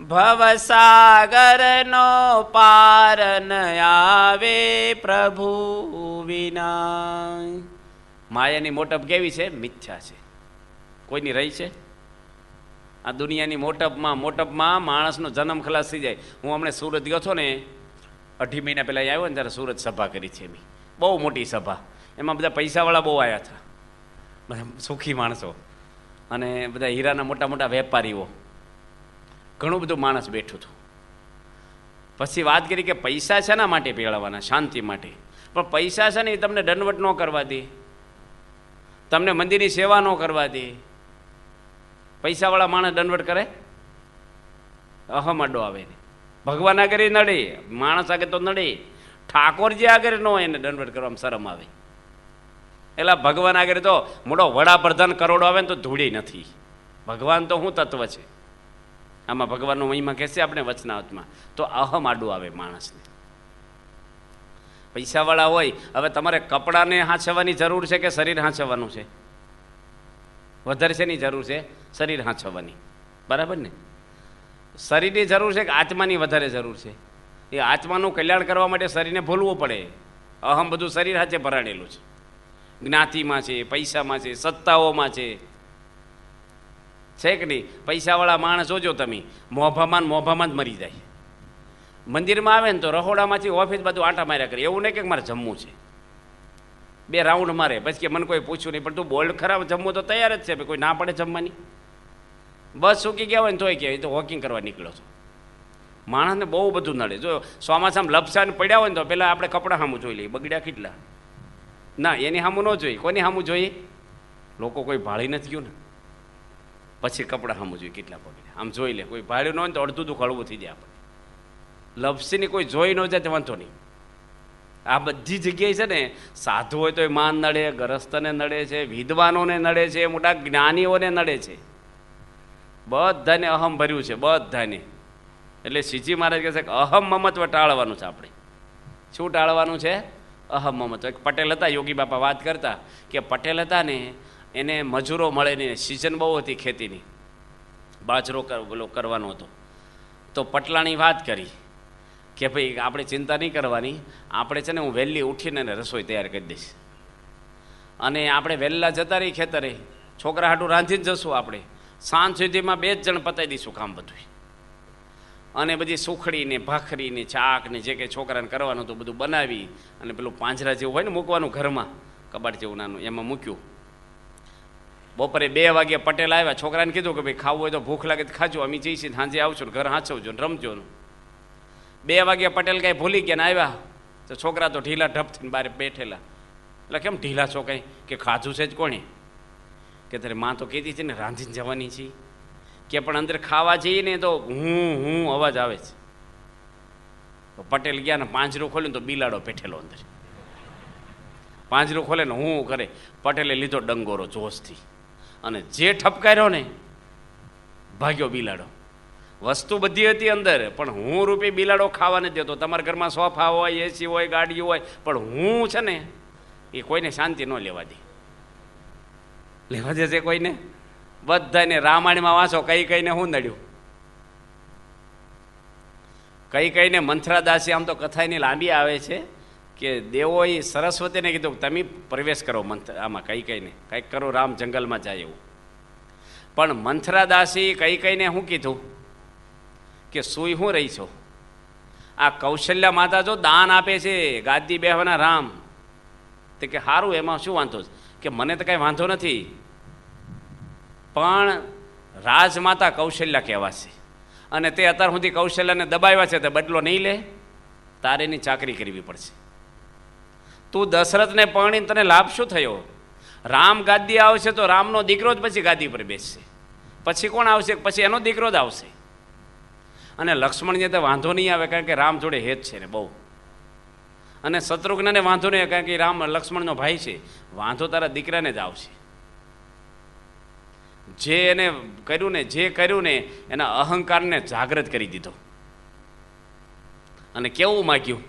ભવસાગરનો પાર ન આવે પ્રભુ વિના. માયાની મોટપ કેવી છે? મિથ્યા છે, કોઈની રહી છે? આ દુનિયાની મોટપમાં માણસનો જન્મ ખલાસ થઈ જાય. હું હમણાં સુરત ગયો છો ને, 2.5 મહિના પહેલાં આવ્યો ને, ત્યારે સુરત સભા કરી છે એની, બહુ મોટી સભા. એમાં બધા પૈસાવાળા બહુ આવ્યા હતા, બધા સુખી માણસો, અને બધા હીરાના મોટા મોટા વેપારીઓ. ઘણું બધું માણસ બેઠું હતું. પછી વાત કરી કે પૈસા શેના માટે મેળવવાના? શાંતિ માટે. પણ પૈસા છે ને એ તમને દંડવટ ન કરવા દે, તમને મંદિરની સેવા ન કરવા દે. પૈસાવાળા માણસ દંડવટ કરે? અહમ અડ્ડો આવે ને. ભગવાન આગળ નડે, માણસ આગળ તો નડે, ઠાકોરજી આગળ ન હોય એને દંડવટ કરવામાં શરમ આવે. એટલે ભગવાન આગળ તો મોટો વડાપ્રધાન કરોડો આવે ને તો ધૂળી નથી. ભગવાન તો શું તત્વ છે આમાં? ભગવાનનો મહિમા કહેશે આપણે વચનાવતમાં, તો અહમ આડું આવે માણસને. પૈસાવાળા હોય, હવે તમારે કપડાને હાંચવાની જરૂર છે કે શરીર હાંચવાનું છે? વધારે શેની જરૂર છે? શરીર હાંચવાની, બરાબર ને? શરીરની જરૂર છે કે આત્માની વધારે જરૂર છે? એ આત્માનું કલ્યાણ કરવા માટે શરીરને ભૂલવું પડે. અહમ બધું શરીર હાથે ભરાડેલું છે. જ્ઞાતિમાં છે, પૈસામાં છે, સત્તાઓમાં છે કે નહીં? પૈસાવાળા માણસ જોજો તમે, મોભામાં જ મરી જાય. મંદિરમાં આવે ને તો રહોડામાંથી ઓફિસ બધું આંટા માર્યા કરે. એવું નહીં કે મારે જમવું છે, 2 રાઉન્ડ મારે, પછી કે મને કોઈ પૂછ્યું નહીં. પણ તું બોલ ખરાબ, જમવું તો તૈયાર જ છે, કોઈ ના પડે જમવાની. બસ સૂકી ગયા હોય ને તોય કે તો વોકિંગ કરવા નીકળો છો. માણસને બહુ બધું નડે. જો ચોમાસામાં લપસાને પડ્યા હોય ને તો પહેલાં આપણે કપડાં સામું જોઈ લઈએ, બગડ્યા કેટલા. ના, એની સામું ન જોઈએ. કોની સામું જોઈએ? લોકો કોઈ ભાળી નથી ગયું ને, પછી કપડાં સામું જોઈએ કેટલા બગડ્યા. આમ જોઈ લે, કોઈ ભાડ્યું ન હોય તો અડધું હળવું થઈ જાય. આપણે લપસીને કોઈ જોઈ ન જાય તો વાંધો નહીં. આ બધી જગ્યાએ છે ને, સાધુ હોય તો એ માન નડે, ગરસ્તને નડે છે, વિદ્વાનોને નડે છે, મોટા જ્ઞાનીઓને નડે છે. બધાને અહમ ભર્યું છે, બધાને. એટલે શ્રીજી મહારાજ કહે છે કે અહમ મમત્વ ટાળવાનું છે આપણે. શું ટાળવાનું છે? અહમ મમત્વ. એક પટેલ હતા, યોગી બાપા વાત કરતા કે પટેલ હતા ને, એને મજૂરો મળે નહીં, સિઝન બહુ હતી ખેતીની, બાજરો કરવાનો હતો. તો પટલાણી વાત કરી કે ભાઈ આપણે ચિંતા નહીં કરવાની, આપણે છે ને હું વહેલી ઉઠીને રસોઈ તૈયાર કરી દઈશ, અને આપણે વહેલા જતા રહી ખેતરે, છોકરા હાટું રાંધીને જશું. આપણે સાંજ સુધીમાં 2 જ જણ પતાવી દઈશું કામ બધું. અને બધી સુખડીને ભાખરીને ચાકને જે કંઈ છોકરાને કરવાનું હતું બધું બનાવી, અને પેલું પાંજરા જેવું હોય ને મૂકવાનું ઘરમાં, કબાટ જેવું નાનું, એમાં મૂક્યું. બપોરે 2 વાગે પટેલ આવ્યા. છોકરાને કીધું કે ભાઈ ખાવું હોય તો ભૂખ લાગે તો ખાજો, અમે જઈશું, સાંજે આવશું ને ઘર હાંચવજો ને રમજો ને. 2 વાગે પટેલ કાંઈ ભૂલી ગયા ને આવ્યા તો છોકરા તો ઢીલા ઢપ થઈને બહાર બેઠેલા. એટલે કેમ ઢીલા છો કંઈ? કે ખાધું છે જ કોણે? કે તારે માં તો કહેતી હતી ને રાંધીને જવાની છે. કે પણ અંદર ખાવા જઈએ ને તો હું અવાજ આવે છે. તો પટેલ ગયા ને પાંજરું ખોલ્યું તો બિલાડો બેઠેલો અંદર. પાંજરું ખોલે ને હું કરે. પટેલે લીધો ડંગોરો જોશથી, અને જે ઠપકાર્યો ને ભાગ્યો બિલાડો. વસ્તુ બધી હતી અંદર, પણ હું રૂપી બિલાડો ખાવા નથી દેતો. તમારા ઘરમાં સોફા હોય, એસી હોય, ગાડી હોય, પણ હું છે ને એ કોઈને શાંતિ ન લેવા દે. લેવા દે છે કોઈને? બધાને રામાયણમાં વાંચો, કઈ કઈને શું નડ્યું. કઈને મંથરાદાસી, આમ તો કથા એની લાંબી આવે છે કે દેવોએ સરસ્વતીને કીધું તમે પ્રવેશ કરો આમાં, કઈને કંઈક કરો, રામ જંગલમાં જાય એવું. પણ મંથરાદાસી કઈને શું કીધું કે સુઈ હું રહી છો? આ કૌશલ્યા માતા જો દાન આપે છે ગાદી બેહવાના રામ, તે કે સારું, એમાં શું વાંધો છે? કે મને તો કાંઈ વાંધો નથી, પણ રાજમાતા કૌશલ્યા કહેવાશે, અને તે અત્યાર સુધી કૌશલ્યાને દબાવ્યા છે, તે બદલો નહીં લે, તારે એની ચાકરી કરવી પડશે. તું દશરથને પરણીને તને લાભ શું થયો? રામ ગાદી આવશે તો રામનો દીકરો જ પછી ગાદી પર બેસશે, પછી કોણ આવશે? પછી એનો દીકરો જ આવશે. અને લક્ષ્મણને તો વાંધો નહીં આવે, કારણ કે રામ જોડે હેત છે ને બહુ. અને શત્રુઘ્નને વાંધો નહીં આવે, કારણ કે રામ લક્ષ્મણનો ભાઈ છે. વાંધો તારા દીકરાને જ આવશે. જે એને કર્યું ને એના અહંકારને જાગૃત કરી દીધો. અને કેવું માગ્યું?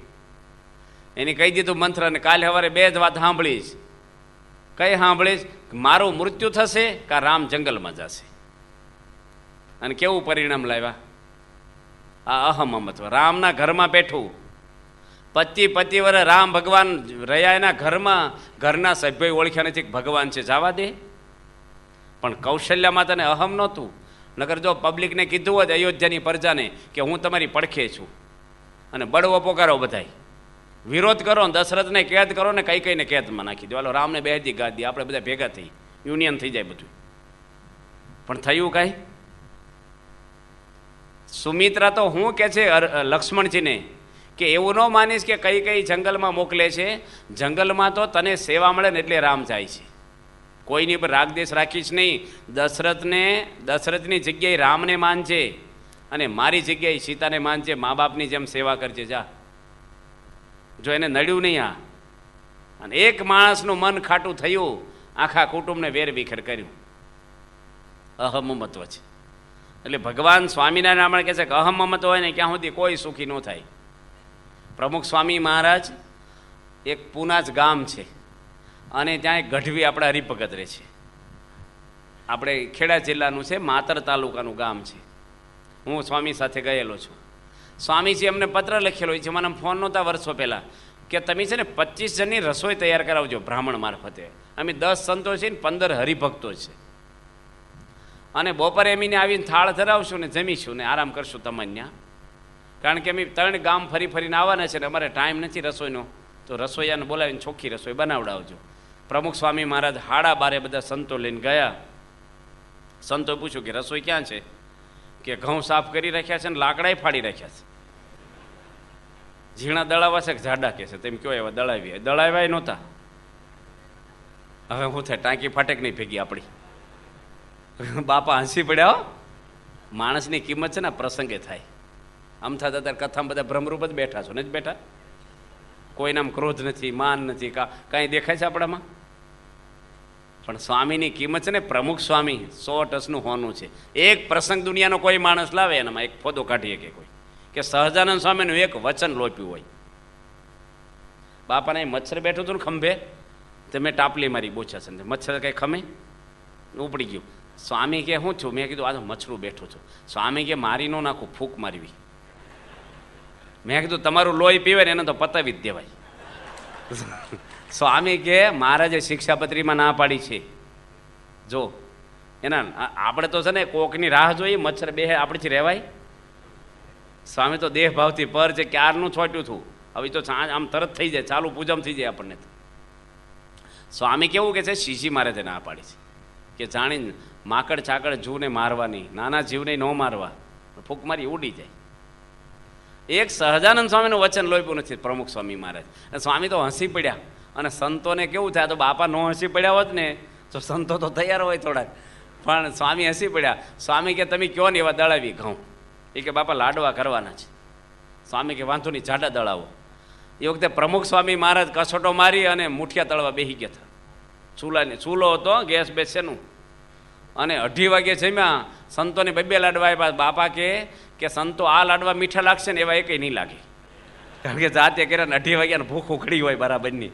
એને કહી દીધું મંત્રને, કાલે સવારે 2 જ વાત સાંભળીશ. કઈ સાંભળીશ? મારું મૃત્યુ થશે કે રામ જંગલમાં જશે. અને કેવું પરિણામ લાવ્યા? આ અહમ મમત્વ. રામના ઘરમાં બેઠું, પતિ વરે રામ ભગવાન રહ્યા એના ઘરમાં, ઘરના સભ્યો ઓળખ્યા નથી ભગવાન છે, જવા દે. પણ કૌશલ્યામાં તને અહમ નહોતું. નગર જો પબ્લિકને કીધું હોત, અયોધ્યાની પ્રજાને, કે હું તમારી પડખે છું, અને બળવો પોકારો બધાય, વિરોધ કરો, દશરથને કેદ કરો ને કઈને કેદમાં નાખી દો, હાલો રામને બેહદી ગાદી, આપણે બધા ભેગા થઈ યુનિયન થઈ જાય બધું. પણ થયું કાંઈ? સુમિત્રા તો હું કે છે લક્ષ્મણજીને કે એવું ન માનીશ કે કઈ કઈ જંગલમાં મોકલે છે, જંગલમાં તો તને સેવા મળે ને એટલે રામ જાય છે, કોઈની પર રાગદેશ રાખીશ નહીં. દશરથની જગ્યાએ રામને માનજે અને મારી જગ્યાએ સીતાને માનજે, મા બાપની જેમ સેવા કરજે જા. જો એને નડ્યું નહીં આ, અને એક માણસનું મન ખાટું થયું, આખા કુટુંબને વેરવિખેર કર્યું. અહમમત્વ છે. એટલે ભગવાન સ્વામિનારાયણ કહે છે કે અહમમત હોય ને ક્યાં સુધી કોઈ સુખી ન થાય. પ્રમુખ સ્વામી મહારાજ એક પૂના જ ગામ છે, અને ત્યાં એક ગઢવી આપણા હરિભગત રહે છે. આપણે ખેડા જિલ્લાનું છે, માતર તાલુકાનું ગામ છે. હું સ્વામી સાથે ગયેલો છું. સ્વામીજી અમને પત્ર લખેલો છે, મને ફોન નહોતા વર્ષો પહેલાં, કે તમે છે ને 25 જણની રસોઈ તૈયાર કરાવજો બ્રાહ્મણ મારફતે. અમે 10 સંતો છે ને 15 હરિભક્તો છે, અને બપોરે એમીને આવીને થાળ ધરાવશું ને જમીશું ને આરામ કરશું તમને. કારણ કે અમે 3 ગામ ફરી ફરીને આવવાના છે ને અમારે ટાઈમ નથી રસોઈનો, તો રસોઈયાને બોલાવીને ચોખ્ખી રસોઈ બનાવડાવજો. પ્રમુખ સ્વામી મહારાજ 12:30 બધા સંતો લઈને ગયા. સંતો પૂછ્યું કે રસોઈ ક્યાં છે? કે ઘઉં સાફ કરી રાખ્યા છે ને લાકડાએ ફાડી રાખ્યા છે. ઝીણા દળાવા છે કે જાડા કે છે? તેમ કયો એવા દળાવ્યા નહોતા. હવે શું થાય, ટાંકી ફાટેક નહીં ભેગી આપણી. બાપા હસી પડ્યા. માણસની કિંમત છે ને પ્રસંગે થાય. આમ થતા અત્યારે કથામાં બધા ભ્રમરૂપ જ બેઠા છો, નથી બેઠા? કોઈનામ ક્રોધ નથી, માન નથી, કાંઈ દેખાય છે આપણામાં? પણ સ્વામીની કિંમત છે ને, પ્રમુખ સ્વામી 100 હોનું છે. એક પ્રસંગ દુનિયાનો કોઈ માણસ લાવે એનામાં એક ફોટો કાઢીએ કે કોઈ, કે સહજાનંદ સ્વામીનું એક વચન લોપ્યું હોય. બાપાને મચ્છર બેઠું હતું ને ખંભે, તે મેં ટાપલી મારી બોછા છે, મચ્છર કંઈ ખમે ઉપડી ગયું. સ્વામી કે હું છું? મેં કીધું આ તો મચ્છરું બેઠું છું. સ્વામી કે મારી ન નાખું, ફૂંક મારવી. મેં કીધું તમારું લોહી પીવે ને એને તો પતાવી જ દેવાય. સ્વામી કે મહારાજે શિક્ષાપત્રીમાં ના પાડી છે. જો એના આપણે તો છે ને કોકની રાહ જોઈએ, મચ્છર બે આપણેથી રહેવાય? સ્વામી તો દેહ ભાવથી પર છે, ક્યારનું છોટ્યું હતું, હવે તો આમ તરત થઈ જાય, ચાલુ પૂજમ થઈ જાય આપણને. સ્વામી કેવું કે છે, શીશી મહારાજે ના પાડી છે કે જાણીને માકડ ચાકડ જૂને મારવાની, નાના જીવને ન મારવા, ફૂંક મારી ઉડી જાય. એક સહજાનંદ સ્વામીનું વચન લોપ્યું નથી પ્રમુખ સ્વામી મહારાજ. સ્વામી તો હસી પડ્યા, અને સંતોને કેવું થાય, તો બાપા ન હસી પડ્યા હોત ને તો સંતો તો તૈયાર હોય થોડાક, પણ સ્વામી હસી પડ્યા. સ્વામી કે તમે કયો ને એવા દળાવી ઘઉં. એ કે બાપા લાડવા કરવાના છે. સ્વામી કે વાંધો નહીં, જાડા દળાવો. એ વખતે પ્રમુખ સ્વામી મહારાજ કસોટો મારી અને મુઠિયા તળવા બેસી ગયા હતા. ચૂલો હતો, ગેસ બેસેનું, અને 2:30 વાગે જમ્યા. સંતોને 2 લાડવા આપ્યા. બાપા કે સંતો આ લાડવા મીઠા લાગશે ને એવા એકેય નહીં લાગે, કારણ કે જાતે કર્યા ને 2:30 વાગ્યાને ભૂખ ઉખડી હોય બરાબરની.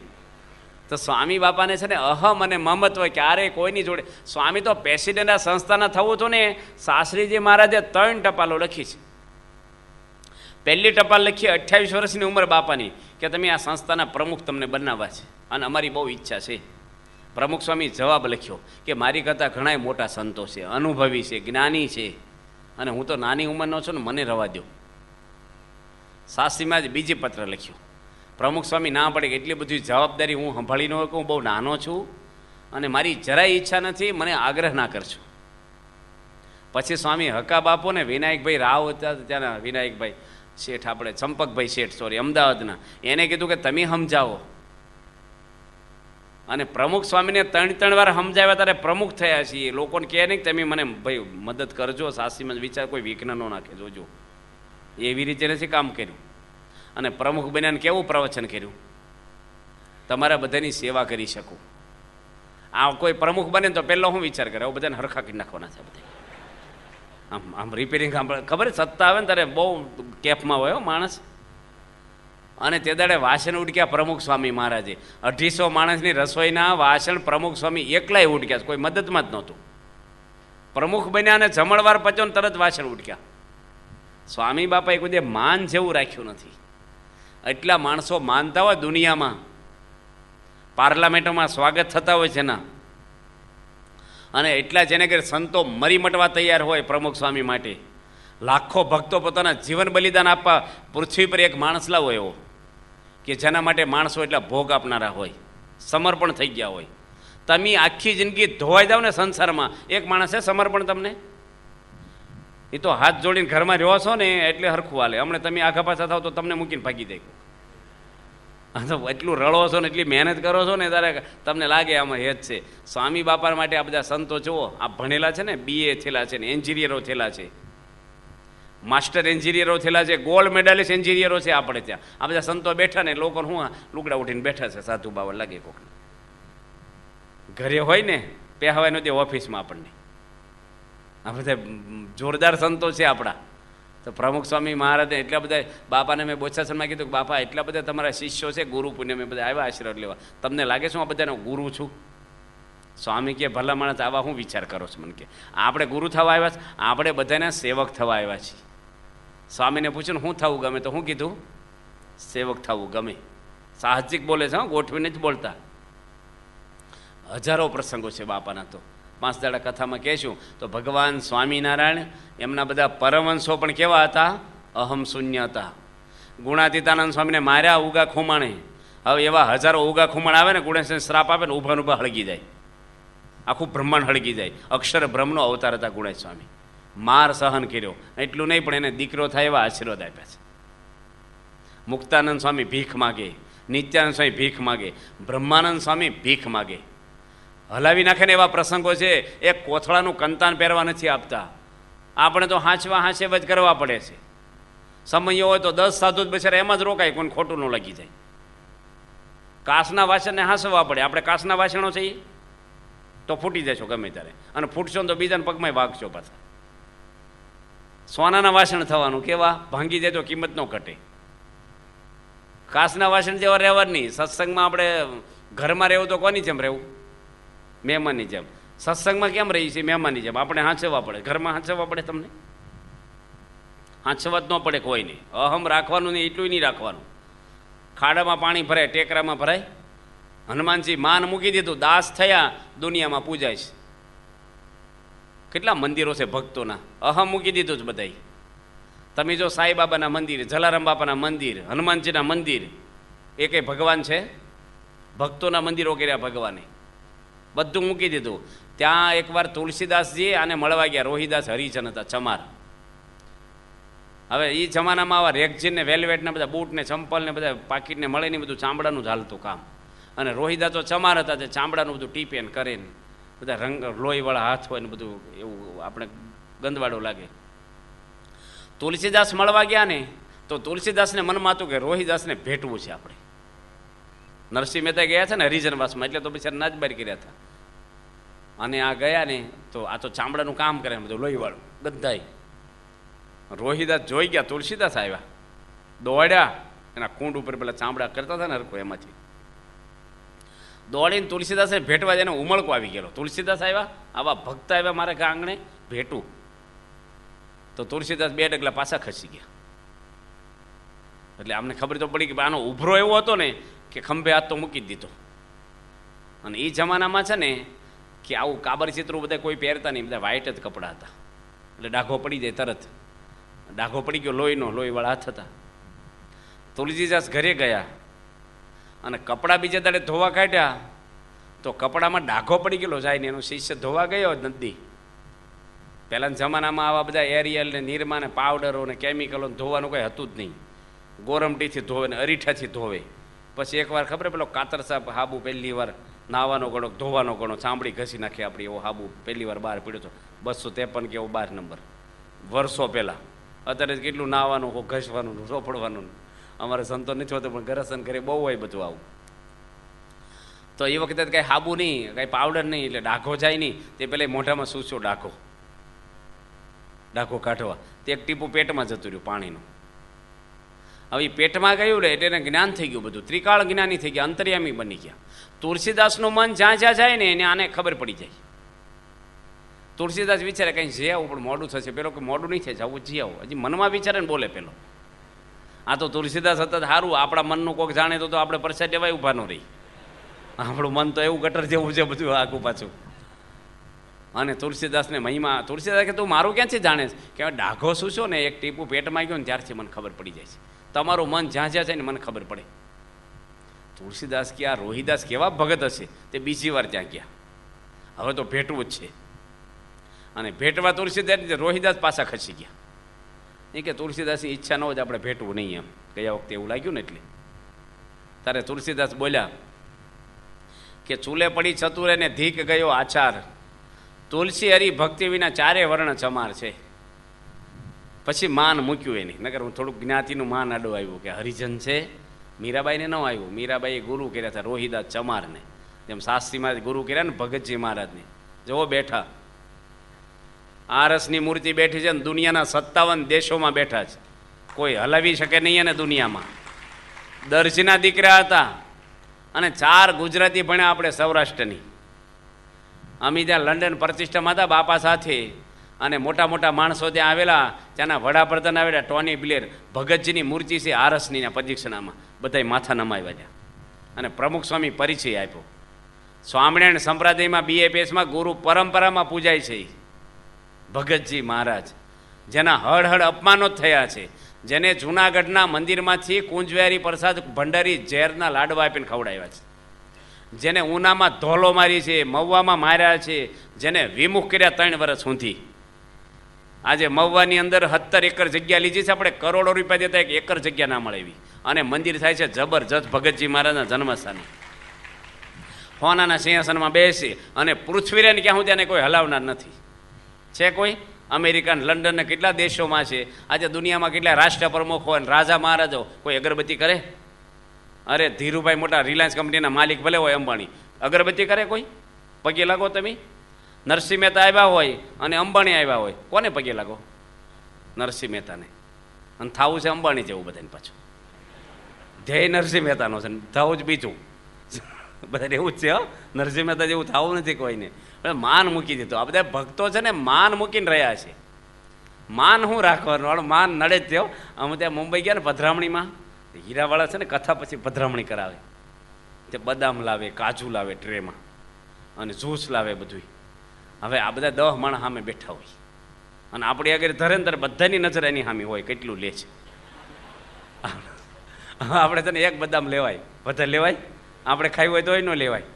તો સ્વામી બાપાને છે ને અહમ અને મમત્વ ક્યારેય કોઈની જોડે. સ્વામી તો પ્રેસિડેન્ટ સંસ્થાના થવું હતું ને, શાસ્ત્રીજી મહારાજે 3 ટપાલો લખી છે. પહેલી ટપાલ લખી 28 વર્ષની ઉંમર બાપાની, કે તમે આ સંસ્થાના પ્રમુખ તમને બનાવવા છે અને અમારી બહુ ઈચ્છા છે. પ્રમુખ સ્વામી જવાબ લખ્યો કે મારી કરતાં ઘણાય મોટા સંતો છે, અનુભવી છે, જ્ઞાની છે, અને હું તો નાની ઉંમરનો છું ને, મને રવા દો. શાસ્ત્રીમાં જ બીજી પત્ર લખ્યો. પ્રમુખ સ્વામી ના પડે કે એટલી બધી જવાબદારી હું સંભાળી ન હોય, કે હું બહુ નાનો છું અને મારી જરાય ઈચ્છા નથી, મને આગ્રહ ના કરજો. પછી સ્વામી હકા બાપુ ને વિનાયકભાઈ રાવ હતા, ત્યાંના વિનાયકભાઈ શેઠ, આપણે ચંપકભાઈ શેઠ, સોરી, અમદાવાદના, એને કીધું કે તમે સમજાવો. અને પ્રમુખ સ્વામીને 3 વાર સમજાવ્યા, ત્યારે પ્રમુખ થયા છીએ. લોકોને કહે નહીં કે તમે મને ભાઈ મદદ કરજો, સાસીમાં વિચાર કોઈ વિઘ્ન ન નાખે, જોજો. એવી રીતે નથી કામ કર્યું. અને પ્રમુખ બન્યાને કેવું પ્રવચન કર્યું, તમારા બધાની સેવા કરી શકું. આ કોઈ પ્રમુખ બને તો પહેલો હું વિચાર કરે, બધાને હરખા કરી નાખવાના છે બધા. આમ રિપેરિંગ ખબર, સત્તા આવે ને ત્યારે બહુ કેફમાં હોય માણસ. અને તે દાડે વાસણ ઉડક્યા પ્રમુખ સ્વામી મહારાજે. 250 માણસની રસોઈના વાસણ પ્રમુખ સ્વામી એકલાય ઉડક્યા, કોઈ મદદમાં જ નહોતું. પ્રમુખ બન્યા અને જમણવાર પચ્યો ને તરત વાસણ ઉડક્યા. સ્વામી બાપાએ કોઈ માન જેવું રાખ્યું નથી. એટલા માણસો માનતા હોય દુનિયામાં, પાર્લામેન્ટોમાં સ્વાગત થતા હોય છે ના, અને એટલા જેને કે સંતો મરી મટવા તૈયાર હોય પ્રમુખ સ્વામી માટે. લાખો ભક્તો પોતાના જીવન બલિદાન આપવા પૃથ્વી પર એક માણસ લાવો એવો, કે જેના માટે માણસો એટલા ભોગ આપનારા હોય, સમર્પણ થઈ ગયા હોય. તમે આખી જિંદગી ધોવાઈ જાવ ને સંસારમાં, એક માણસે સમર્પણ તમને એ તો હાથ જોડીને ઘરમાં રહ્યો છો ને એટલે હરખું હાલે. હમણાં તમે આઘા પાછા થાવ તો તમને મૂકીને ભાગી દે. હા તો એટલું રળો છો ને એટલી મહેનત કરો છો ને ત્યારે તમને લાગે આમાં હેત છે. સ્વામી બાપા માટે આ બધા સંતો જુઓ, આ ભણેલા છે ને, BA થયેલા છે ને, એન્જિનિયરો થયેલા છે, માસ્ટર એન્જિનિયરો થયેલા છે, ગોલ્ડ મેડાલિસ્ટ એન્જિનિયરો છે આપણે ત્યાં. આ બધા સંતો બેઠા ને લોકોને હું લુગડા ઉઠીને બેઠા છે, સાધુ બાવા લાગે કોકને. ઘરે હોય ને પહેવાય નહોતી ઓફિસમાં આપણને. આ બધા જોરદાર સંતો છે આપણા. તો પ્રમુખ સ્વામી મહારાજે એટલા બધા બાપાને મેં બોચાસનમાં કીધું કે બાપા એટલા બધા તમારા શિષ્યો છે, ગુરુ પુણ્ય મેં બધા આવ્યા આશીર્વાદ લેવા, તમને લાગે શું આ બધાનો ગુરુ છું? સ્વામી કે ભલા માણસ આવા હું વિચાર કરો છો? મને કે આપણે ગુરુ થવા આવ્યા છે, આપણે બધાના સેવક થવા આવ્યા છીએ. સ્વામીને પૂછ્યું શું થવું ગમે? તો શું કીધું? સેવક થવું ગમે. સાહજિક બોલે છે, ગોઠવીને જ બોલતા. હજારો પ્રસંગો છે બાપાના. તો 5 દાડા કથામાં કહેશું તો ભગવાન સ્વામિનારાયણ એમના બધા પરમવંશો પણ કેવા હતા? અહમ શૂન્ય હતા. ગુણાતીતાનંદ સ્વામીને માર્યા ઉગા ખુમાણે. હવે એવા હજારો ઉગા ખુમાણ આવે ને, ગુણેશને શ્રાપ આપે ને, ઊભા ઊભા હળગી જાય, આખું બ્રહ્માંડ હળગી જાય. અક્ષર બ્રહ્મનો અવતાર હતા ગુણેશ સ્વામી. માર સહન કર્યો, એટલું નહીં પણ એને દીકરો થાય એવા આશીર્વાદ આપ્યા છે. મુક્તાનંદ સ્વામી ભીખ માગે, નિત્યાનંદ સ્વામી ભીખ માગે, બ્રહ્માનંદ સ્વામી ભીખ માગે. હલાવી નાખે ને એવા પ્રસંગો છે. એક કોથળાનું કંતાન પહેરવા નથી આપતા. આપણે તો હાંચવા જ કરવા પડે છે. સમય હોય તો 10 સાધુ જ બચારા એમાં જ રોકાય, કોઈને ખોટું ન લાગી જાય. કાચના વાસણને હાંસવા પડે. આપણે કાચના વાસણો છીએ તો ફૂટી જશો ગમે ત્યારે, અને ફૂટશો ને તો બીજાને પગમાં વાગશો પાછા. સોનાના વાસણ થવાનું, કેવા? ભાંગી જાય તો કિંમત ન ઘટે. કાચના વાસણ જેવા રહેવા જ નહીં. સત્સંગમાં આપણે ઘરમાં રહેવું તો કોની જેમ રહેવું? મહેમાનની જેમ. સત્સંગમાં કેમ રહી છે? મહેમાનની જેમ. આપણે હાંચવા પડે. ઘરમાં હાંચવા પડે. તમને હાંચવા જ ન પડે કોઈને. અહમ રાખવાનું નહીં, એટલું નહીં રાખવાનું. ખાડામાં પાણી ભરાય, ટેકરામાં ભરાય. હનુમાનજી માન મૂકી દીધું, દાસ થયા, દુનિયામાં પૂજાય છે. કેટલા મંદિરો છે ભક્તોના, અહમ મૂકી દીધું જ બધાય. તમે જો સાંઈબાબાના મંદિર, જલારામ બાપાના મંદિર, હનુમાનજીના મંદિર, એ કંઈ ભગવાન છે? ભક્તોના મંદિરો કર્યા ભગવાને, બધું મૂકી દીધું. ત્યાં એકવાર તુલસીદાસજી આને મળવા ગયા. રોહિદાસ હરિજન હતા, ચમાર. હવે એ જમાનામાં આવા રેગઝીન ને વેલ્વેટના બધા બૂટ ને ચંપલ ને બધા પાકીટને મળે ને બધું ચામડાનું જ હાલતું કામ. અને રોહિદાસ તો ચમાર હતા, તે ચામડાનું બધું ટીપેન કરે ને બધા રંગ લોહીવાળા હાથ હોય ને બધું એવું આપણે ગંદવાડું લાગે. તુલસીદાસ મળવા ગયા ને તો તુલસીદાસને મનમાં હતું કે રોહિદાસને ભેટવું છે આપણે. નરસિંહ મહેતા ગયા છે ને હરિજનવાસમાં, એટલે તો બિચારા નાચ બાર કર્યા હતા. અને આ ગયા ને તો આ તો ચામડાનું કામ કરે બધું લોહીવાળું ગંધાય. રોહિદાસ જોઈ ગયા, તુલસીદાસ આવ્યા, દોડ્યા એના કુંડ ઉપર પેલા ચામડા કરતા હતા ને હરકો, એમાંથી દોડીને તુલસીદાસને ભેટવા જઈને ઉમળકો આવી ગયેલો. તુલસીદાસ આવ્યા, આવા ભક્ત આવ્યા મારે આંગણે ભેટું. તો તુલસીદાસ 2 ડગલા પાછા ખસી ગયા. એટલે અમને ખબર તો પડી કે આનો ઉભરો એવો હતો ને કે ખંભે હાથ તો મૂકી જ દીધો. અને એ જમાનામાં છે ને કે આવું કાબર ચિત્રો બધા કોઈ પહેરતા નહીં, બધા વ્હાઈટ જ કપડાં હતા. એટલે ડાઘો પડી જાય તરત. ડાઘો પડી ગયો, લોહીવાળા હાથ હતા. તુલસીદાસ ઘરે ગયા અને કપડાં બીજા દાડે ધોવા કાઢ્યા તો કપડામાં ડાઘો પડી ગયેલો જાય ને એનો શિષ્ય ધોવા ગયો નદી. પહેલાંના જમાનામાં આવા બધા એરિયલ ને નિરમા ને પાવડરો ને કેમિકલો ધોવાનું કંઈ હતું જ નહીં. ગોરમટીથી ધોવે ને અરીઠાથી ધોવે. પછી એકવાર ખબર પેલો કાતર સાહેબ હાબુ પહેલી વાર નાવાનો ગણો, ધોવાનો ગણો, ચામડી ઘસી નાખી આપણી, એવો હાબુ પહેલી વાર બહાર પીડ્યો હતો. 253 કે એવો 12 નંબર, વર્ષો પહેલાં. અત્યારે કેટલું નાવાનું, ઘસવાનું, ચોપડવાનું. અમારે સંતો નથી હોતો પણ ગરસન કરે બહુ હોય બધું આવું. તો એ વખતે કાંઈ હાબુ નહીં, કાંઈ પાવડર નહીં, એટલે ડાઘો જાય નહીં. તે પેલા મોઢામાં સૂસ્યો ડાઘો કાઢવા. તે એક ટીપું પેટમાં જતું રહ્યું પાણીનું. હવે એ પેટમાં ગયું ને એટલે એને જ્ઞાન થઈ ગયું બધું, ત્રિકાળ જ્ઞાની થઈ ગયા, અંતર્યામી બની ગયા. તુલસીદાસનું મન જ્યાં જ્યાં જાય ને એને આને ખબર પડી જાય. તુલસીદાસ વિચારે કંઈ જઈ આવું પણ મોડું થશે. પેલો કે મોડું નહીં થાય, જવું જઈ આવું. હજી મનમાં વિચારે ને બોલે પેલો. આ તો તુલસીદાસ હતા સારું, આપણા મનનું કોઈક જાણે તો આપણે પરસાદ લેવાય ઊભા ન રહી. આપણું મન તો એવું ગટર જેવું છે બધું આગું પાછું. અને તુલસીદાસને મહિમા, તુલસીદાસ કે તું મારું ક્યાંથી જાણે છે કે ડાઘો શું છો ને એક ટીપું પેટમાં ગયો ને ત્યારથી મને ખબર પડી જાય છે. તમારું મન જ્યાં જ્યાં છે ને મને ખબર પડે. તુલસીદાસ કે આ રોહિદાસ કેવા ભગત હશે, તે બીજી વાર ત્યાં ગયા. હવે તો ભેટવું જ છે. અને ભેટવા તુલસીદાસ રોહિદાસ પાછા ખસી ગયા. એ કે તુલસીદાસની ઈચ્છા ન હોય આપણે ભેટવું નહીં, એમ ગયા વખતે એવું લાગ્યું ને એટલે. તારે તુલસીદાસ બોલ્યા કે ચૂલે પડી ચતુરે ને ધીક ગયો આચાર, તુલસી હરી ભક્તિ વિના ચારે વર્ણ ચમાર છે. પછી માન મૂક્યું એની, નકર હું થોડુંક જ્ઞાતિનું માન આડું આવ્યું કે હરિજન છે. મીરાબાઈને ન આવ્યું. મીરાબાઈએ ગુરુ કર્યા હતા રોહિદાસ ચમારને, જેમ શાસ્ત્રી મહારાજ ગુરુ કર્યા ને ભગતજી મહારાજને. જુઓ બેઠા આરસની મૂર્તિ બેઠી છે ને દુનિયાના 57 દેશોમાં બેઠા છે, કોઈ હલાવી શકે નહીં. અને દુનિયામાં દરજીના દીકરા હતા અને 4 ગુજરાતી ભણ્યા આપણે સૌરાષ્ટ્રની. અમે ત્યાં લંડન પ્રતિષ્ઠામાં હતા બાપા સાથે, અને મોટા મોટા માણસો ત્યાં આવેલા, ત્યાંના વડાપ્રધાન આવેલા ટોની બ્લેર. ભગતજીની મૂર્તિ છે આરસની પ્રદક્ષિણામાં, બધાય માથા નમાવ્યા ત્યાં. અને પ્રમુખ સ્વામી પરિચય આપ્યો. સ્વામિનારાયણ સંપ્રદાયમાં BAPSમાં ગુરુ પરંપરામાં પૂજાય છે ભગતજી મહારાજ, જેના હળહળ અપમાનો થયા છે, જેને જૂનાગઢના મંદિરમાંથી કુંજવારી પ્રસાદ ભંડારી ઝેરના લાડવા આપીને ખવડાવ્યા છે, જેને ઉનામાં ધોલો મારી છે, મહુવામાં માર્યા છે, જેને વિમુખ કર્યા 3 વર્ષ સુધી. આજે મહુવાની અંદર 17 એકર જગ્યા લીધી છે, આપણે કરોડો રૂપિયા દેતા 1 એકર જગ્યા ના મળે એવી. અને મંદિર થાય છે જબરજસ્ત ભગતજી મહારાજના જન્મસ્થાને. હોનાના સિંહાસનમાં બેસી અને પૃથ્વીરેને ક્યાં સુધી કોઈ હલાવનાર નથી. છે કોઈ? અમેરિકા, લંડન ને કેટલા દેશોમાં છે. આજે દુનિયામાં કેટલા રાષ્ટ્ર પ્રમુખો અને રાજા મહારાજો કોઈ અગરબત્તી કરે? અરે ધીરુભાઈ મોટા રિલાયન્સ કંપનીના માલિક ભલે હોય, અંબાણી, અગરબત્તી કરે કોઈ? પગે લાગો તમે. નરસિંહ મહેતા આવ્યા હોય અને અંબાણી આવ્યા હોય, કોને પગે લાગો? નરસિંહ મહેતાને. અને થાવું છે અંબાણી જેવું બધાને પાછું. ધ્યેય નરસિંહ મહેતાનો છે, થવું જ બીજું. બધા એવું જ છે. નરસિંહ મહેતા જેવું થવું નથી કોઈને. માન મૂકી દીધું. આ બધા ભક્તો છે ને માન મૂકીને રહ્યા છે. માન શું રાખવાનું? માન નડે જ થયો. અમે ત્યાં મુંબઈ ગયા ને પધરામણીમાં, હીરાવાળા છે ને કથા પછી પધરામણી કરાવે. તે બદામ લાવે, કાજુ લાવે ટ્રેમાં, અને જ્યુસ લાવે બધું. હવે આ બધા 10 માણસ સામે બેઠા હોય અને આપણી આગળ ધરે ને ત્યારે બધાની નજર એની સામે હોય કેટલું લે છે. આપણે તને 1 બદામ લેવાય, બધા લેવાય? આપણે ખાઈ હોય તોય ન લેવાય.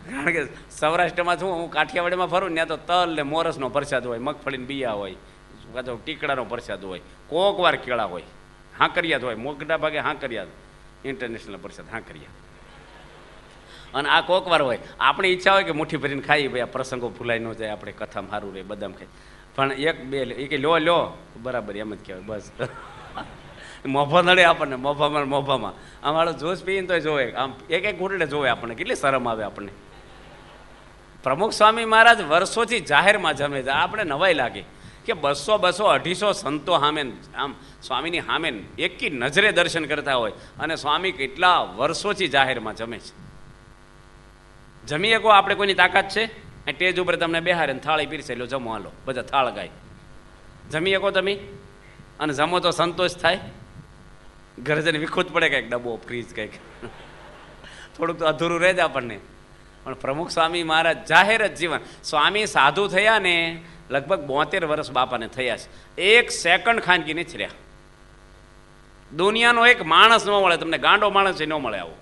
કારણ કે સૌરાષ્ટ્રમાં શું, હું કાઠિયાવાડીમાં ફરું ને ત્યાં તો તલ ને મોરસનો પ્રસાદ હોય, મગફળીને બિયા હોય, કાં તો ટીકડાનો પ્રસાદ હોય, કોક વાર કેળા હોય, હાંકરિયાદ હોય, મોટા ભાગે હાંકરિયાદ ઇન્ટરનેશનલ પ્રસાદ હાંકરિયાદ. અને આ કોક વાર હોય. આપણી ઈચ્છા હોય કે મુઠ્ઠી ભરીને ખાઈ, ભાઈ આ પ્રસંગો ભૂલાઈ ન જાય, આપણે કથામાં સારું રહે, બદામ ખાઈ. પણ 1 2 એ કે લો બરાબર, એમ જ કહેવાય બસ. મોભા નડે આપણને, મોભામાં અમારો જોશ પીને તો જોવે, આમ એક ઘૂંટડે જોવે આપણને, કેટલી શરમ આવે આપણને. પ્રમુખ સ્વામી મહારાજ વર્ષોથી જાહેરમાં જમે છે. આપણે નવાઈ લાગે કે 200 250 સંતો સામે, આમ સ્વામીની સામે એકી નજરે દર્શન કરતા હોય, અને સ્વામી કેટલા વર્ષોથી જાહેરમાં જમે છે. જમી શકો? આપણે કોઈની તાકાત છે? ટેજ ઉપર તમને બેહારે ને થાળી પીરસે, લો જમો, હાલો બધા થાળ ગાય. જમી શકો તમે? અને જમો તો સંતોષ થાય? ઘરે જઈને વિખૂત પડે કંઈક ડબ્બો, ફ્રીજ કંઈક, થોડુંક તો અધૂરું રહે જ આપણને. પણ પ્રમુખ સ્વામી મહારાજ જાહેર જ જીવન. સ્વામી સાધુ થયા ને લગભગ 72 વર્ષ બાપાને થયા છે. 1 સેકન્ડ ખાનગી નથી રહ્યા. દુનિયાનો એક માણસ ન મળે તમને, ગાંડો માણસ ન મળે આવો.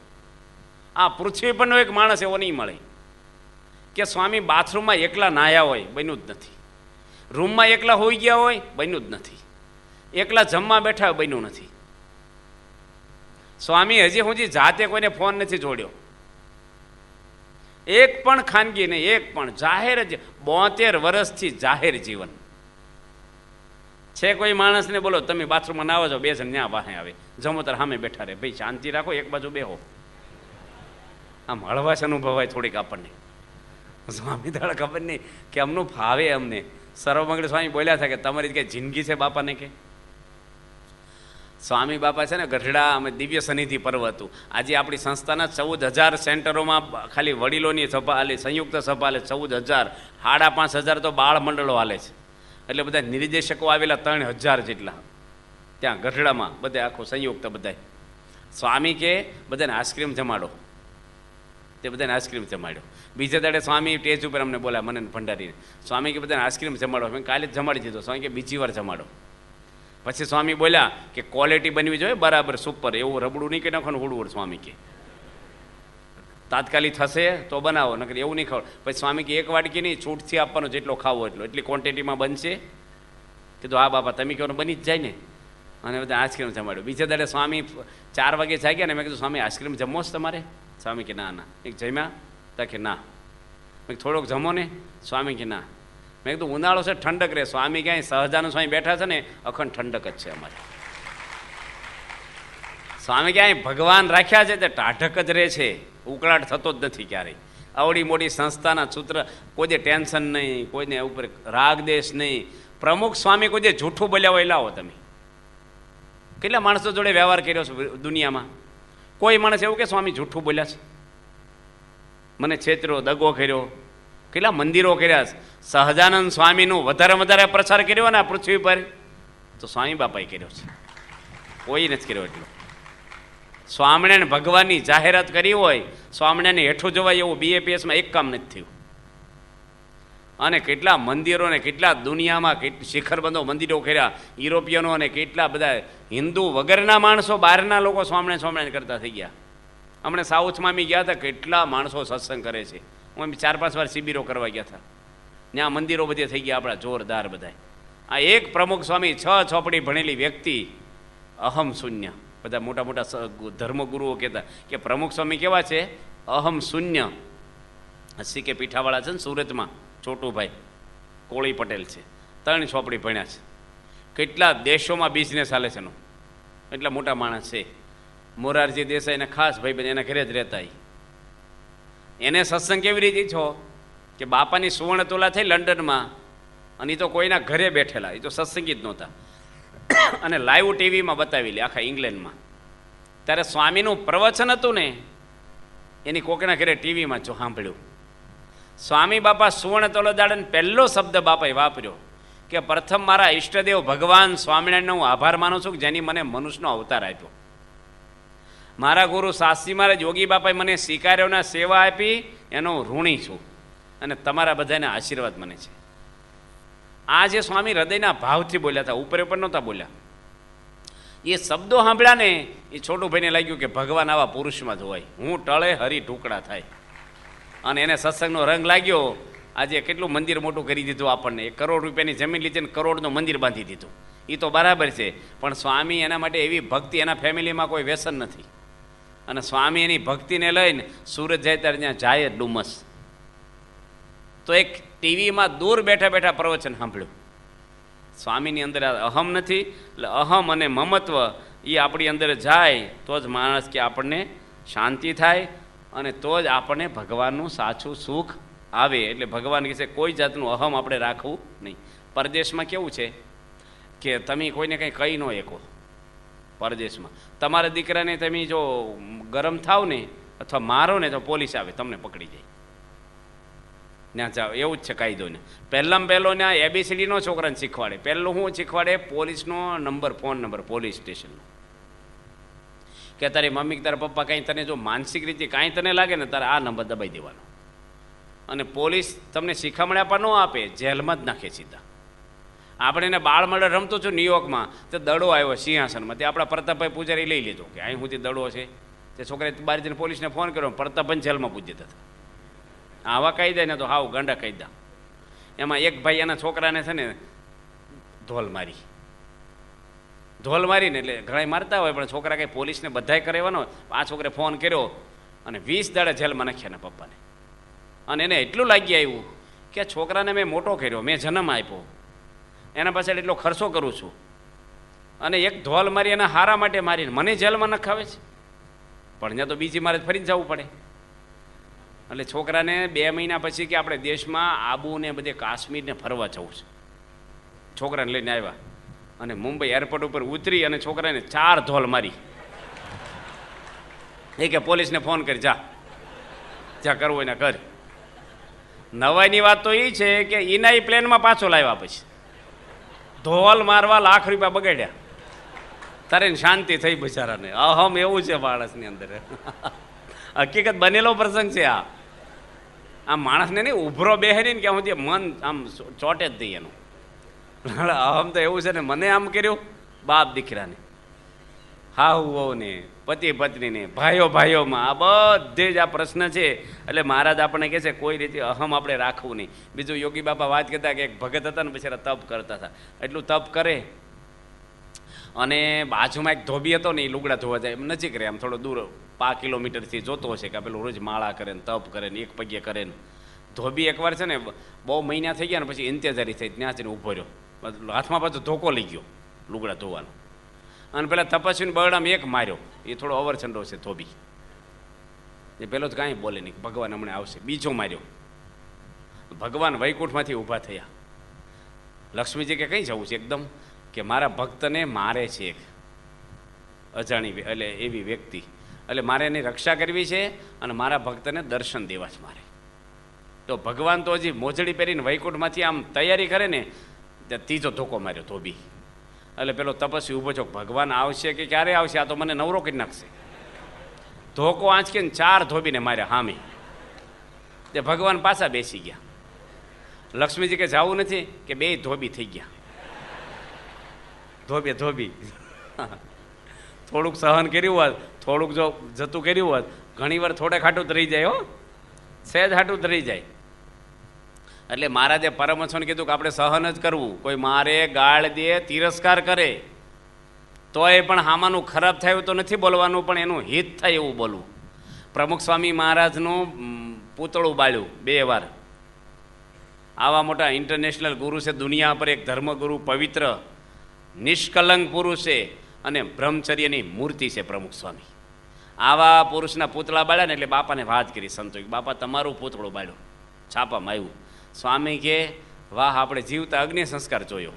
આ પૃથ્વી પરનો એક માણસ એવો નહીં મળે કે સ્વામી બાથરૂમમાં એકલા નાહ્યા હોય, બન્યું જ નથી. રૂમમાં એકલા હોઈ ગયા હોય, બન્યું જ નથી. એકલા જમવા બેઠા હોય, બન્યું નથી. સ્વામી હજી સુધી જાતે કોઈને ફોન નથી જોડ્યો, એક પણ ખાનગી નહીં, એક પણ જાહેર જ. 72 વર્ષથી જાહેર જીવન છે. કોઈ માણસને બોલો તમે બાથરૂમમાં નાવા જાઓ, 2 જણ ત્યાં પાસે આવે, જમો તાર સામે બેઠા રહે, ભાઈ શાંતિ રાખો, એક બાજુ બેહો. આમ હળવાશ અનુભવાય થોડીક આપણને. સ્વામી દાડા ખબર નહીં કે અમનું ફાવે અમને. સર્વમંગળ સ્વામી બોલ્યા હતા કે તમારી કઈ જિંદગી છે બાપાને? કે સ્વામી બાપા છે ને ગઢડા, અમે દિવ્ય સનિધિ પર્વ હતું. આજે આપણી સંસ્થાના 14,000 સેન્ટરોમાં ખાલી વડીલોની સભા હાલે, સંયુક્ત સભા હાલે 14,000, 5,500 તો બાળ મંડળો હાલે છે. એટલે બધા નિર્દેશકો આવેલા 3,000 જેટલા ત્યાં ગઢડામાં, બધે આખું સંયુક્ત બધાય. સ્વામી કે બધાને આઈસ્ક્રીમ જમાડો, તે બધાને આઈસ્ક્રીમ જમાડ્યો. બીજા દાડે સ્વામી ટેજ ઉપર અમને બોલ્યા, મને ભંડારીને. સ્વામી કે બધાને આઈસ્ક્રીમ જમાડો. મેં કાલે જ જમાડી દીધો. સ્વામી કે બીજી વાર જમાડો. પછી સ્વામી બોલ્યા કે ક્વોલિટી બનવી જોઈએ બરાબર, સુપર, એવું રબડું નહીં કે નાખવાનું હુડવું. સ્વામી કે તાત્કાલિક થશે તો બનાવો, નકર એવું નહીં ખાવ. પછી સ્વામી કે એક વાટકી નહીં, છૂટથી આપવાનો, જેટલો ખાવો એટલો, એટલી ક્વોન્ટિટીમાં બનશે. કીધું હા બાપા તમે કહો બની જ જાય ને. અને બધા આઈસ્ક્રીમ જમાડ્યો. બીજા દાડે સ્વામી 4 વાગે જાગ્યા ને મેં કીધું સ્વામી આઈસ્ક્રીમ જમવો છે તમારે? સ્વામી કે ના ના. એક જમ્યા? તા કે ના. મેં થોડોક જમો ને? સ્વામી કે ના. મેં કીધું ઉનાળો છે ઠંડક રહે. સ્વામી ક્યાંય સહજાનંદ સ્વામી બેઠા છે ને અખંડ ઠંડક જ છે અમારે. સ્વામી ક્યાંય ભગવાન રાખ્યા છે તે ટાઢક જ રહે છે, ઉકળાટ થતો જ નથી ક્યારેય. આવડી મોટી સંસ્થાના સૂત્ર, કોઈ ટેન્શન નહીં, કોઈને ઉપર રાગ દેશ નહીં. પ્રમુખ સ્વામી કોઈ જૂઠું બોલ્યા હોય લાવો તમે. કેટલા માણસો જોડે વ્યવહાર કર્યો છે દુનિયામાં? કોઈ માણસ એવું કે સ્વામી જૂઠું બોલ્યા છે, મને છેતરો, દગો કર્યો? કેટલા મંદિરો કર્યા છે. સહજાનંદ સ્વામીનું વધારે પ્રચાર કર્યો ને આ પૃથ્વી પર તો સ્વામી બાપાએ કર્યો છે, કોઈ નથી કર્યો એટલો. સ્વામિનારાયણ ભગવાનની જાહેરાત કરી હોય, સ્વામિનારાયણ હેઠું જવાય એવું BAPSમાં એક કામ નથી થયું. અને કેટલા મંદિરો ને કેટલા દુનિયામાં શિખરબંધો મંદિરો કર્યા યુરોપિયનો, અને કેટલા બધા હિન્દુ વગરના માણસો, બહારના લોકો સ્વામિનારાયણ કરતા થઈ ગયા. હમણાં સાઉથમાં અમે ગયા હતા, કેટલા માણસો સત્સંગ કરે છે. હું 4-5 વાર શિબિરો કરવા ગયા હતા. ત્યાં મંદિરો બધે થઈ ગયા આપણા જોરદાર બધા. આ એક પ્રમુખ સ્વામી 6 ચોપડી ભણેલી વ્યક્તિ, અહમ શૂન્ય. બધા મોટા મોટા ધર્મગુરુઓ કહેતા કે પ્રમુખ સ્વામી કેવા છે? અહમ શૂન્ય. CK પીઠાવાળા છે ને સુરતમાં, છોટુભાઈ કોળી પટેલ છે, 3 ચોપડી ભણ્યા છે. કેટલા દેશોમાં બિઝનેસ ચાલે છે એનો, એટલા મોટા માણસ છે. મોરારજી દેસાઈને ખાસ ભાઈ એના ઘરે જ રહેતા. એને સત્સંગ કેવી રીતે છો કે બાપાની સુવર્ણ તુલા થઈ લંડનમાં, અને એ તો કોઈના ઘરે બેઠેલા, એ તો સત્સંગી જ નહોતા. અને લાઈવ ટીવીમાં બતાવી લે આખા ઇંગ્લેન્ડમાં. ત્યારે સ્વામીનું પ્રવચન હતું ને, એની કોકના ઘરે ટીવીમાં જો સાંભળ્યું. સ્વામી બાપા સુવર્ણ તોલો દાડે પહેલો શબ્દ બાપાએ વાપર્યો કે પ્રથમ મારા ઈષ્ટદેવ ભગવાન સ્વામિનારાયણનો હું આભાર માનું છું કે જેની મને મનુષ્યનો અવતાર આપ્યો. મારા ગુરુ શાસ્ત્રી મહારાજ યોગી બાપાએ મને સ્વીકાર્યોના સેવા આપી, એનો ઋણી છું, અને તમારા બધાના આશીર્વાદ મને છે. આ જે સ્વામી હૃદયના ભાવથી બોલ્યા હતા, ઉપર નહોતા બોલ્યા. એ શબ્દો સાંભળ્યા ને એ છોટુભાઈને લાગ્યું કે ભગવાન આવા પુરુષમાં જ હોય, હું ટળે હરી ટુકડા થાય. અને એને સત્સંગનો રંગ લાગ્યો. આજે કેટલું મંદિર મોટું કરી દીધું આપણને. 1 કરોડ રૂપિયાની જમીન લીધી ને કરોડનું મંદિર બાંધી દીધું. એ તો બરાબર છે, પણ સ્વામી એના માટે એવી ભક્તિ, એના ફેમિલીમાં કોઈ વ્યસન નથી. અને સ્વામી એની ભક્તિને લઈને સુરત જાય ત્યારે ત્યાં જાય ડુમસ. તો એક ટીવીમાં દૂર બેઠા બેઠા પ્રવચન સાંભળ્યું. સ્વામીની અંદર અહમ નથી, એટલે અહમ અને મમત્વ એ આપણી અંદર જાય તો જ માણસ કે આપણને શાંતિ થાય, અને તો જ આપણને ભગવાનનું સાચું સુખ આવે. એટલે ભગવાન કહે છે કોઈ જાતનું અહમ આપણે રાખવું નહીં. પરદેશમાં કેવું છે કે તમે કોઈને કંઈ કહી ન શકો. પરદેશમાં તમારા દીકરાને તમે જો ગરમ થાવ ને અથવા મારો ને તો પોલીસ આવે, તમને પકડી જાય. ત્યાં જાઓ, એવું જ છે કાયદોને. પહેલાં પહેલો ને ABCD નો છોકરાને શીખવાડે. પહેલું શું શીખવાડે? પોલીસનો નંબર, ફોન નંબર, પોલીસ સ્ટેશનનો. કે તારી મમ્મી તારા પપ્પા કાંઈ તને જો માનસિક રીતે કાંઈ તને લાગે ને તારે આ નંબર દબાઈ દેવાનો. અને પોલીસ તમને શિખામણ આપવા ન આપે, જેલમાં જ નાખે સીધા. આપણે એને બાળ મળે રમતો છું ન્યુયોર્કમાં, તો દડો આવ્યો સિંહાસનમાં, તે આપણા પ્રતાપભાઈ પૂજારી લઈ લીધો કે અહીં સુધી દડો છે. તે છોકરાએ બહાર જઈને પોલીસને ફોન કર્યો, પ્રતાપભાઈ જેલમાં પૂજી જતા હતા. આવા કાયદા ને તો હાવ ગાંડા કાયદા. એમાં એક ભાઈ એના છોકરાને છે ને ધોલ મારીને, એટલે ઘણા મારતા હોય પણ છોકરા કંઈ પોલીસને બધાય કરેવાનો. આ છોકરે ફોન કર્યો અને 20 દાડા જેલમાં નાખ્યા એના પપ્પાને. અને એને એટલું લાગી આવ્યું કે છોકરાને મેં મોટો કર્યો, મેં જન્મ આપ્યો, એના પાછળ એટલો ખર્ચો કરું છું, અને એક ધોલ મારી એના હારા માટે મારીને મને જેલમાં નખાવે છે. પણ ત્યાં તો બીજી મારે ફરી જવું પડે. એટલે છોકરાને 2 મહિના પછી કે આપણે દેશમાં આબુ ને બધે કાશ્મીરને ફરવા જવું છે. છોકરાને લઈને આવ્યા અને મુંબઈ એરપોર્ટ ઉપર ઉતરી અને છોકરાને 4 ધોલ મારી. એ કે પોલીસને ફોન કરી, જા કરવું એને કર. નવાઈની વાત તો એ છે કે એના પ્લેનમાં પાછો લાવ્યા પછી ધોલ મારવા લાખ રૂપિયા બગાડ્યા. તારે શાંતિ થઈ બિચારાને. અહમ એવું છે માણસની અંદર. હકીકત બનેલો પ્રસંગ છે આ. આમ માણસને નહીં ઉભરો બેહેરી ને ક્યાં સુધી મન આમ ચોટે જ થઈ એનું. અહમ તો એવું છે ને, મને આમ કર્યું બાપ દીકરાને. હાહુ વહુને, પતિ પત્નીને, ભાઈઓ ભાઈઓમાં, આ બધે જ આ પ્રશ્ન છે. એટલે મહારાજ આપણને કહે છે કોઈ રીતે અહમ આપણે રાખવું નહીં. બીજું યોગી બાપા વાત કરતા કે એક ભગત હતા ને બિચારા તપ કરતા હતા. એટલું તપ કરે અને બાજુમાં એક ધોબી હતો ને, એ લુગડા ધોવા જાય, એમ નજીક રહે, આમ થોડો દૂર 5 કિલોમીટરથી જોતો હશે કે પેલું રોજ માળા કરે ને તપ કરે ને એક પગે કરે ને. ધોબી એકવાર છે ને બહુ મહિના થઈ ગયા ને પછી ઇંતજારી થઈ, ત્યાં જઈને ઊભો રહ્યો, હાથમાં પાછો ધોકો લઈ ગયો લુગડા ધોવાનો, અને પેલા તપસ્વીને બરડામાં એક માર્યો. એ થોડો અવરચંડો છે ધોબી, એ પેલો તો કાંઈ બોલે નહીં, ભગવાન હમણાં આવશે. બીજો માર્યો, ભગવાન વૈકુંઠમાંથી ઊભા થયા. લક્ષ્મીજી કે કઈ જવું છે? એકદમ કે મારા ભક્તને મારે છે એક અજાણી, એટલે એવી વ્યક્તિ, એટલે મારે એની રક્ષા કરવી છે અને મારા ભક્તને દર્શન દેવા છે મારે. તો ભગવાન તો હજી મોજડી પહેરીને વૈકુંઠમાંથી આમ તૈયારી કરે ને, ત્યાં ત્રીજો ધોકો માર્યો ધોબી. એટલે પેલો તપસ્વી ઊભો છો, ભગવાન આવશે કે ક્યારે આવશે, આ તો મને નવરો કરી નાખશે. ધોકો આંચકીને 4 ધોબીને માર્યા હામી. તે ભગવાન પાછા બેસી ગયા. લક્ષ્મીજી કે જવું નથી, કે 2 ધોબી થઈ ગયા. ધોબી થોડુંક સહન કર્યું હોત, થોડુંક જો જતું કર્યું હોત, ઘણી વાર થોડે ખાટું જ રહી જાય, હો સહેજ ખાટું જ રહી જાય. એટલે મહારાજે પરમહંસોને કીધું કે આપણે સહન જ કરવું. કોઈ મારે, ગાળ દે, તિરસ્કાર કરે તોય પણ હામાનું ખરાબ થયું તો નથી બોલવાનું, પણ એનું હિત થાય એવું બોલવું. પ્રમુખ સ્વામી મહારાજનું પૂતળું બાળ્યું 2 વાર. આવા મોટા ઇન્ટરનેશનલ ગુરુ છે દુનિયા પર, એક ધર્મગુરુ, પવિત્ર નિષ્કલંક પુરુષ છે અને બ્રહ્મચર્યની મૂર્તિ છે પ્રમુખ સ્વામી. આવા પુરુષના પૂતળા બાળ્યા ને એટલે બાપાને વાત કરી સંતો, બાપા તમારું પૂતળું બાળ્યું, છાપામાં આવ્યું. સ્વામી કે વાહ, આપણે જીવતા અગ્નિ સંસ્કાર જોયો.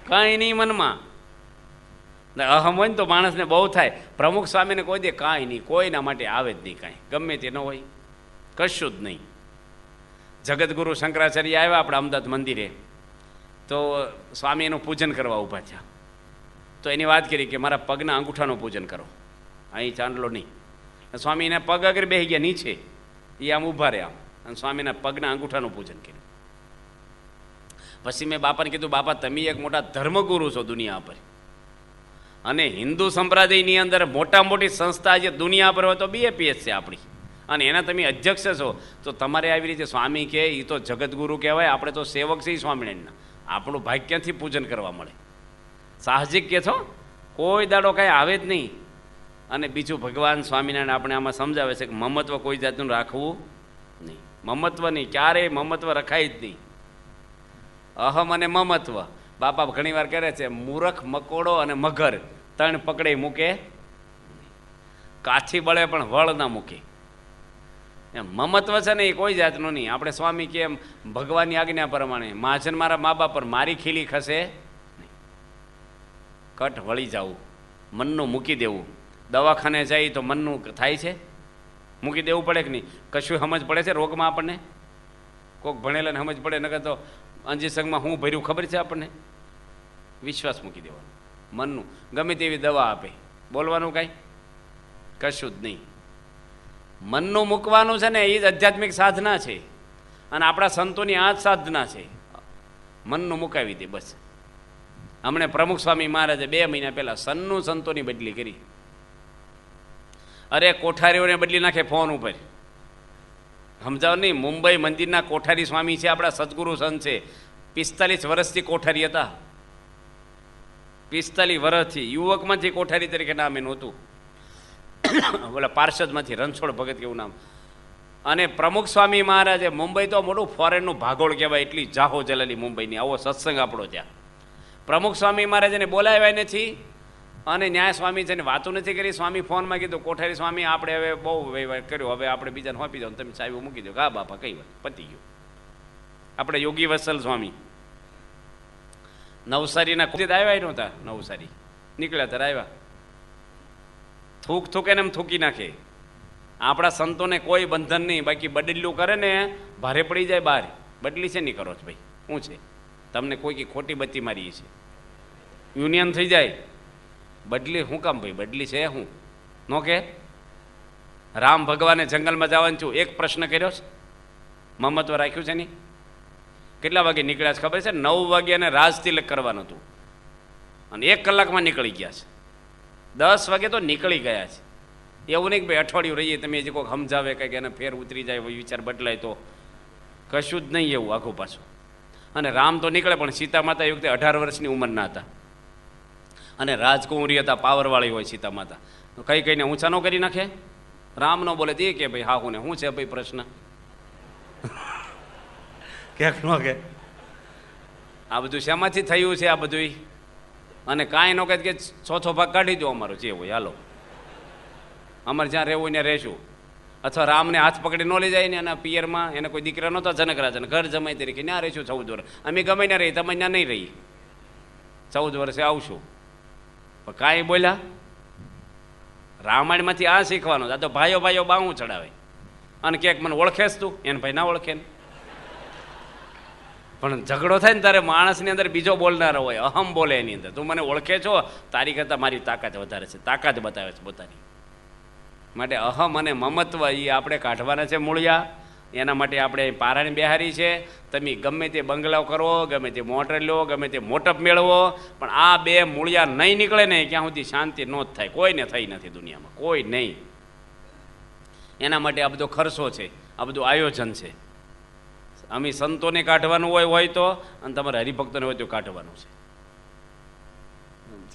કાંઈ નહીં મનમાં અહમ હોય ને તો માણસને બહુ થાય. પ્રમુખ સ્વામીને કોઈ દે કાંઈ નહીં, કોઈના માટે આવે જ નહીં, કાંઈ ગમે તે ન હોય, કશું જ નહીં. જગતગુરુ શંકરાચાર્ય આવ્યા આપણા અમદાવાદ મંદિરે, તો સ્વામી એનું પૂજન કરવા ઊભા થયા. તો એની વાત કરી કે મારા પગના અંગૂઠાનું પૂજન કરો, અહીં ચાંદલો નહીં. સ્વામી એના પગ આગળ બેસી ગયા નીચે, એ આમ ઊભા રહ્યા અને સ્વામીના પગના અંગૂઠાનું પૂજન કર્યું. પછી મેં બાપાને કીધું, બાપા તમે એક મોટા ધર્મગુરુ છો દુનિયા પર, અને હિન્દુ સંપ્રદાયની અંદર મોટા મોટી સંસ્થા જે દુનિયા પર હોય તો BAPS છે આપણી, અને એના તમે અધ્યક્ષ છો, તો તમારે આવી રીતે સ્વામી કે એ તો જગતગુરુ કહેવાય, આપણે તો સેવક છીએ સ્વામિનારાયણના, આપણું ભાગ્યથી પૂજન કરવા મળે. સાહજિક કે છો, કોઈ દાડો કાંઈ આવે જ નહીં. અને બીજું ભગવાન સ્વામિનારાયણ આપણે આમાં સમજાવે છે કે મમત્વ કોઈ જાતનું રાખવું નહીં. મમત્વ નહીં, ક્યારેય મમત્વ રખાય જ નહીં. અહમ અને મમત્વ બાપા ઘણી વાર કરે છે, મૂરખ, મકોડો અને મગર 3 પકડે મૂકે, કાઠી બળે પણ વળ ના મૂકે. એમ મમત્વ છે ને એ કોઈ જાતનું નહીં. આપણે સ્વામી કે એમ ભગવાનની આજ્ઞા પ્રમાણે મહાજન મારા મા બાપ પર મારી ખીલી ખસે નહીં, કટ વળી જવું, મનનું મૂકી દેવું. દવાખાને જાય તો મનનું થાય છે, મૂકી દેવું પડે કે નહીં? કશું સમજ પડે છે રોગમાં આપણને? કોઈક ભણેલાને સમજ પડે, નકર તો અંજી સંઘમાં હું ભર્યું ખબર છે આપણને? વિશ્વાસ મૂકી દેવાનો મનનું. ગમે તેવી દવા આપે, બોલવાનું કાંઈ કશું જ નહીં. મનનું મૂકવાનું છે ને એ જ આધ્યાત્મિક સાધના છે, અને આપણા સંતોની આ જ સાધના છે. મનનું મુકાવી દે બસ. હમણે પ્રમુખ સ્વામી મહારાજે 2 મહિના પહેલાં સન્નું સંતોની બદલી કરી. અરે કોઠારીઓને બદલી નાખે ફોન ઉપર, સમજાવ નહીં. મુંબઈ મંદિરના કોઠારી સ્વામી છે, આપણા સદગુરુ સંત છે. 45 વર્ષથી કોઠારી હતા, 45 વર્ષથી. યુવકમાંથી કોઠારી તરીકે નામ એનું હતું, બોલા પાર્ષદમાંથી રણછોડ ભગત કેવું નામ. અને પ્રમુખ સ્વામી મહારાજે, મુંબઈ તો મોટું ફોરેનનું ભાગોળ કહેવાય, એટલી જાહો જલાલી મુંબઈની. આવો સત્સંગ આપણો ત્યાં. પ્રમુખ સ્વામી મહારાજને બોલાવ્યા નથી, અને ન્યાય સ્વામી છે ને વાતો નથી કરી. સ્વામી ફોનમાં કીધું, કોઠારી સ્વામી આપણે હવે બહુ વહીવટ કર્યો, હવે આપણે બીજાને સોંપી દો, તમે ચાવી મૂકી દો. હા બાપા, કઈ વાત, પતી ગયું. આપણે યોગી વત્સલ સ્વામી નવસારીના ખુદ આવ્યા નહોતા, નવસારી નીકળ્યા ત્યારે આવ્યા. થૂક એને એમ થૂકી નાખે. આપણા સંતોને કોઈ બંધન નહીં, બાકી બદલ્યું કરે ને ભારે પડી જાય બહાર. બદલી છે નહીં કરો છો ભાઈ, શું છે તમને કોઈ ખોટી બત્તી મારી છે, યુનિયન થઈ જાય. બદલી શું કામ ભાઈ, બદલી છે હું નો કે? રામ ભગવાને જંગલમાં જવાનું છું, એક પ્રશ્ન કર્યો છે, મહમ્મત્વ રાખ્યું છે નહીં? કેટલા વાગે નીકળ્યા છે ખબર છે? 9 વાગ્યાને રાજ તિલક કરવાનું હતું, અને 1 કલાકમાં નીકળી ગયા છે. 10 વાગે તો નીકળી ગયા છે. એવું નહીં કે ભાઈ અઠવાડિયું રહીએ તમે જે કોઈક સમજાવે કંઈક એને ફેર ઉતરી જાય વિચાર બદલાય તો કશું જ નહીં એવું આખું પાછું. અને રામ તો નીકળે પણ સીતા માતા એ વખતે 18 વર્ષની ઉંમરના હતા અને રાજકુંવરી હતા, પાવરવાળી હોય સીતા માતા. કઈ કઈને ઊંચા ન કરી નાખે. રામ ન બોલે તે કે ભાઈ હા હું ને શું છે ભાઈ પ્રશ્ન ક્યાંક ન કે આ બધું શેમાંથી થયું છે આ બધું. અને કાંઈ ન કહે કે 6 ભાગ કાઢી દો અમારો જે હોય હાલો અમારે જ્યાં રહેવું ત્યાં રહેશું. અથવા રામને હાથ પકડી ન લઈ જાય ને એના પિયરમાં એને કોઈ દીકરા નહોતા જનક રાજાને ઘર જમાઈ તરીકે ત્યાં રહીશું 14 વર્ષ. અમે ગમે ત્યાં રહી તમે ત્યાં નહીં રહી 14 વર્ષે આવશું. પણ કાંઈ બોલ્યા. રામાયણમાંથી આ શીખવાનું. આ તો ભાઈઓ ભાઈઓ બાહું ચડાવે અને ક્યાંક મને ઓળખેસ તું એને ભાઈ ના ઓળખે ને. પણ ઝઘડો થાય ને ત્યારે માણસની અંદર બીજો બોલનારો હોય, અહમ બોલે એની અંદર. તું મને ઓળખે છો, તારી કરતાં મારી તાકાત વધારે છે, તાકાત બતાવે છે પોતાની. માટે અહમ અને મમત્વ એ આપણે કાઢવાના છે મૂળિયા. એના માટે આપણે પારાની બિહારી છે. તમે ગમે તે બંગલાઓ કરો, ગમે તે મોટર લો, ગમે તે મોટપ મેળવો, પણ આ બે મૂળિયા નહીં નીકળે ને ક્યાં સુધી શાંતિ ન જ થાય. કોઈને થઈ નથી દુનિયામાં, કોઈ નહીં. એના માટે આ બધો ખર્ચો છે, આ બધું આયોજન છે. અમે સંતોને કાઢવાનું હોય તો અને તમારે હરિભક્તોને હોય તો કાઢવાનું છે.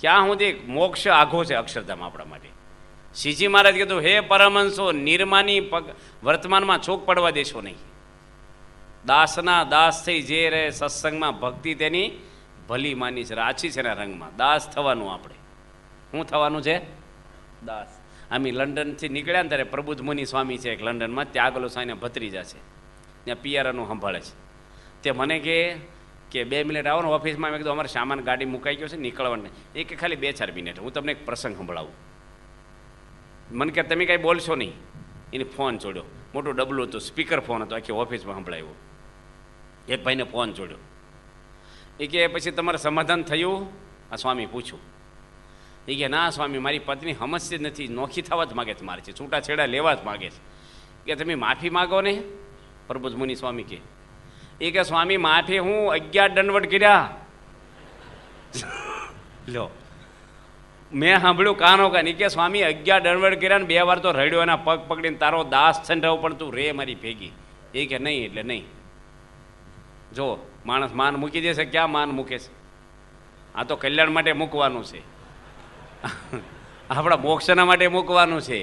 ક્યાં સુધી મોક્ષ આઘો છે અક્ષરધામ આપણા માટે. શ્રીજી મહારાજ કીધું હે પરમહંસો નિર્માની વર્તમાનમાં છોક પડવા દેશો નહીં. દાસના દાસ થઈ જે રહે સત્સંગમાં ભક્તિ તેની ભલી માની છે. રાચી છે એના રંગમાં. દાસ થવાનું આપણે. શું થવાનું છે? દાસ. અમે લંડનથી નીકળ્યા ને ત્યારે પ્રબુદ્ધ મુનિ સ્વામી છે એક લંડનમાં, ત્યાગલો સાઈને ભત્રીજા છે, ત્યાં પિયારાનું સંભાળે છે. તે મને કે 2 મિનિટ આવો ને ઓફિસમાં. મેં કીધું અમારે સામાન ગાડી મુકાઈ ગયો છે નીકળવાનું. એ કે ખાલી 2-4 મિનિટ હું તમને એક પ્રસંગ સંભળાવું. મને કે તમે કાંઈ બોલશો નહીં. એને ફોન જોડ્યો, મોટું ડબલું હતું, સ્પીકર ફોન હતો, આખી ઓફિસમાં સંભળાવ્યો. એક ભાઈને ફોન જોડ્યો. એ કે પછી તમારે સમાધાન થયું? આ સ્વામી પૂછ્યું. એ કે ના સ્વામી મારી પત્ની સમજતી જ નથી, નોખી થવા જ માગે છે મારે છે, છૂટાછેડા લેવા જ માગે છે. કે તમે માફી માગો ને. પ્રબુદ્ધ મુનિ સ્વામી કે સ્વામી માફી હું 11 દંડવટ કર્યા. લો મેં સાંભળ્યું કાનો કાન. કે સ્વામી 11 દંડવટ કર્યા ને 2 વાર તો રડ્યો, એના પગ પકડીને તારો દાસ છે ને પણ તું રે મારી ભેગી. એ કે નહીં એટલે નહીં. જો માણસ માન મૂકી દેશે, ક્યાં માન મૂકે છે? આ તો કલ્યાણ માટે મૂકવાનું છે, આપણા મોક્ષના માટે મૂકવાનું છે.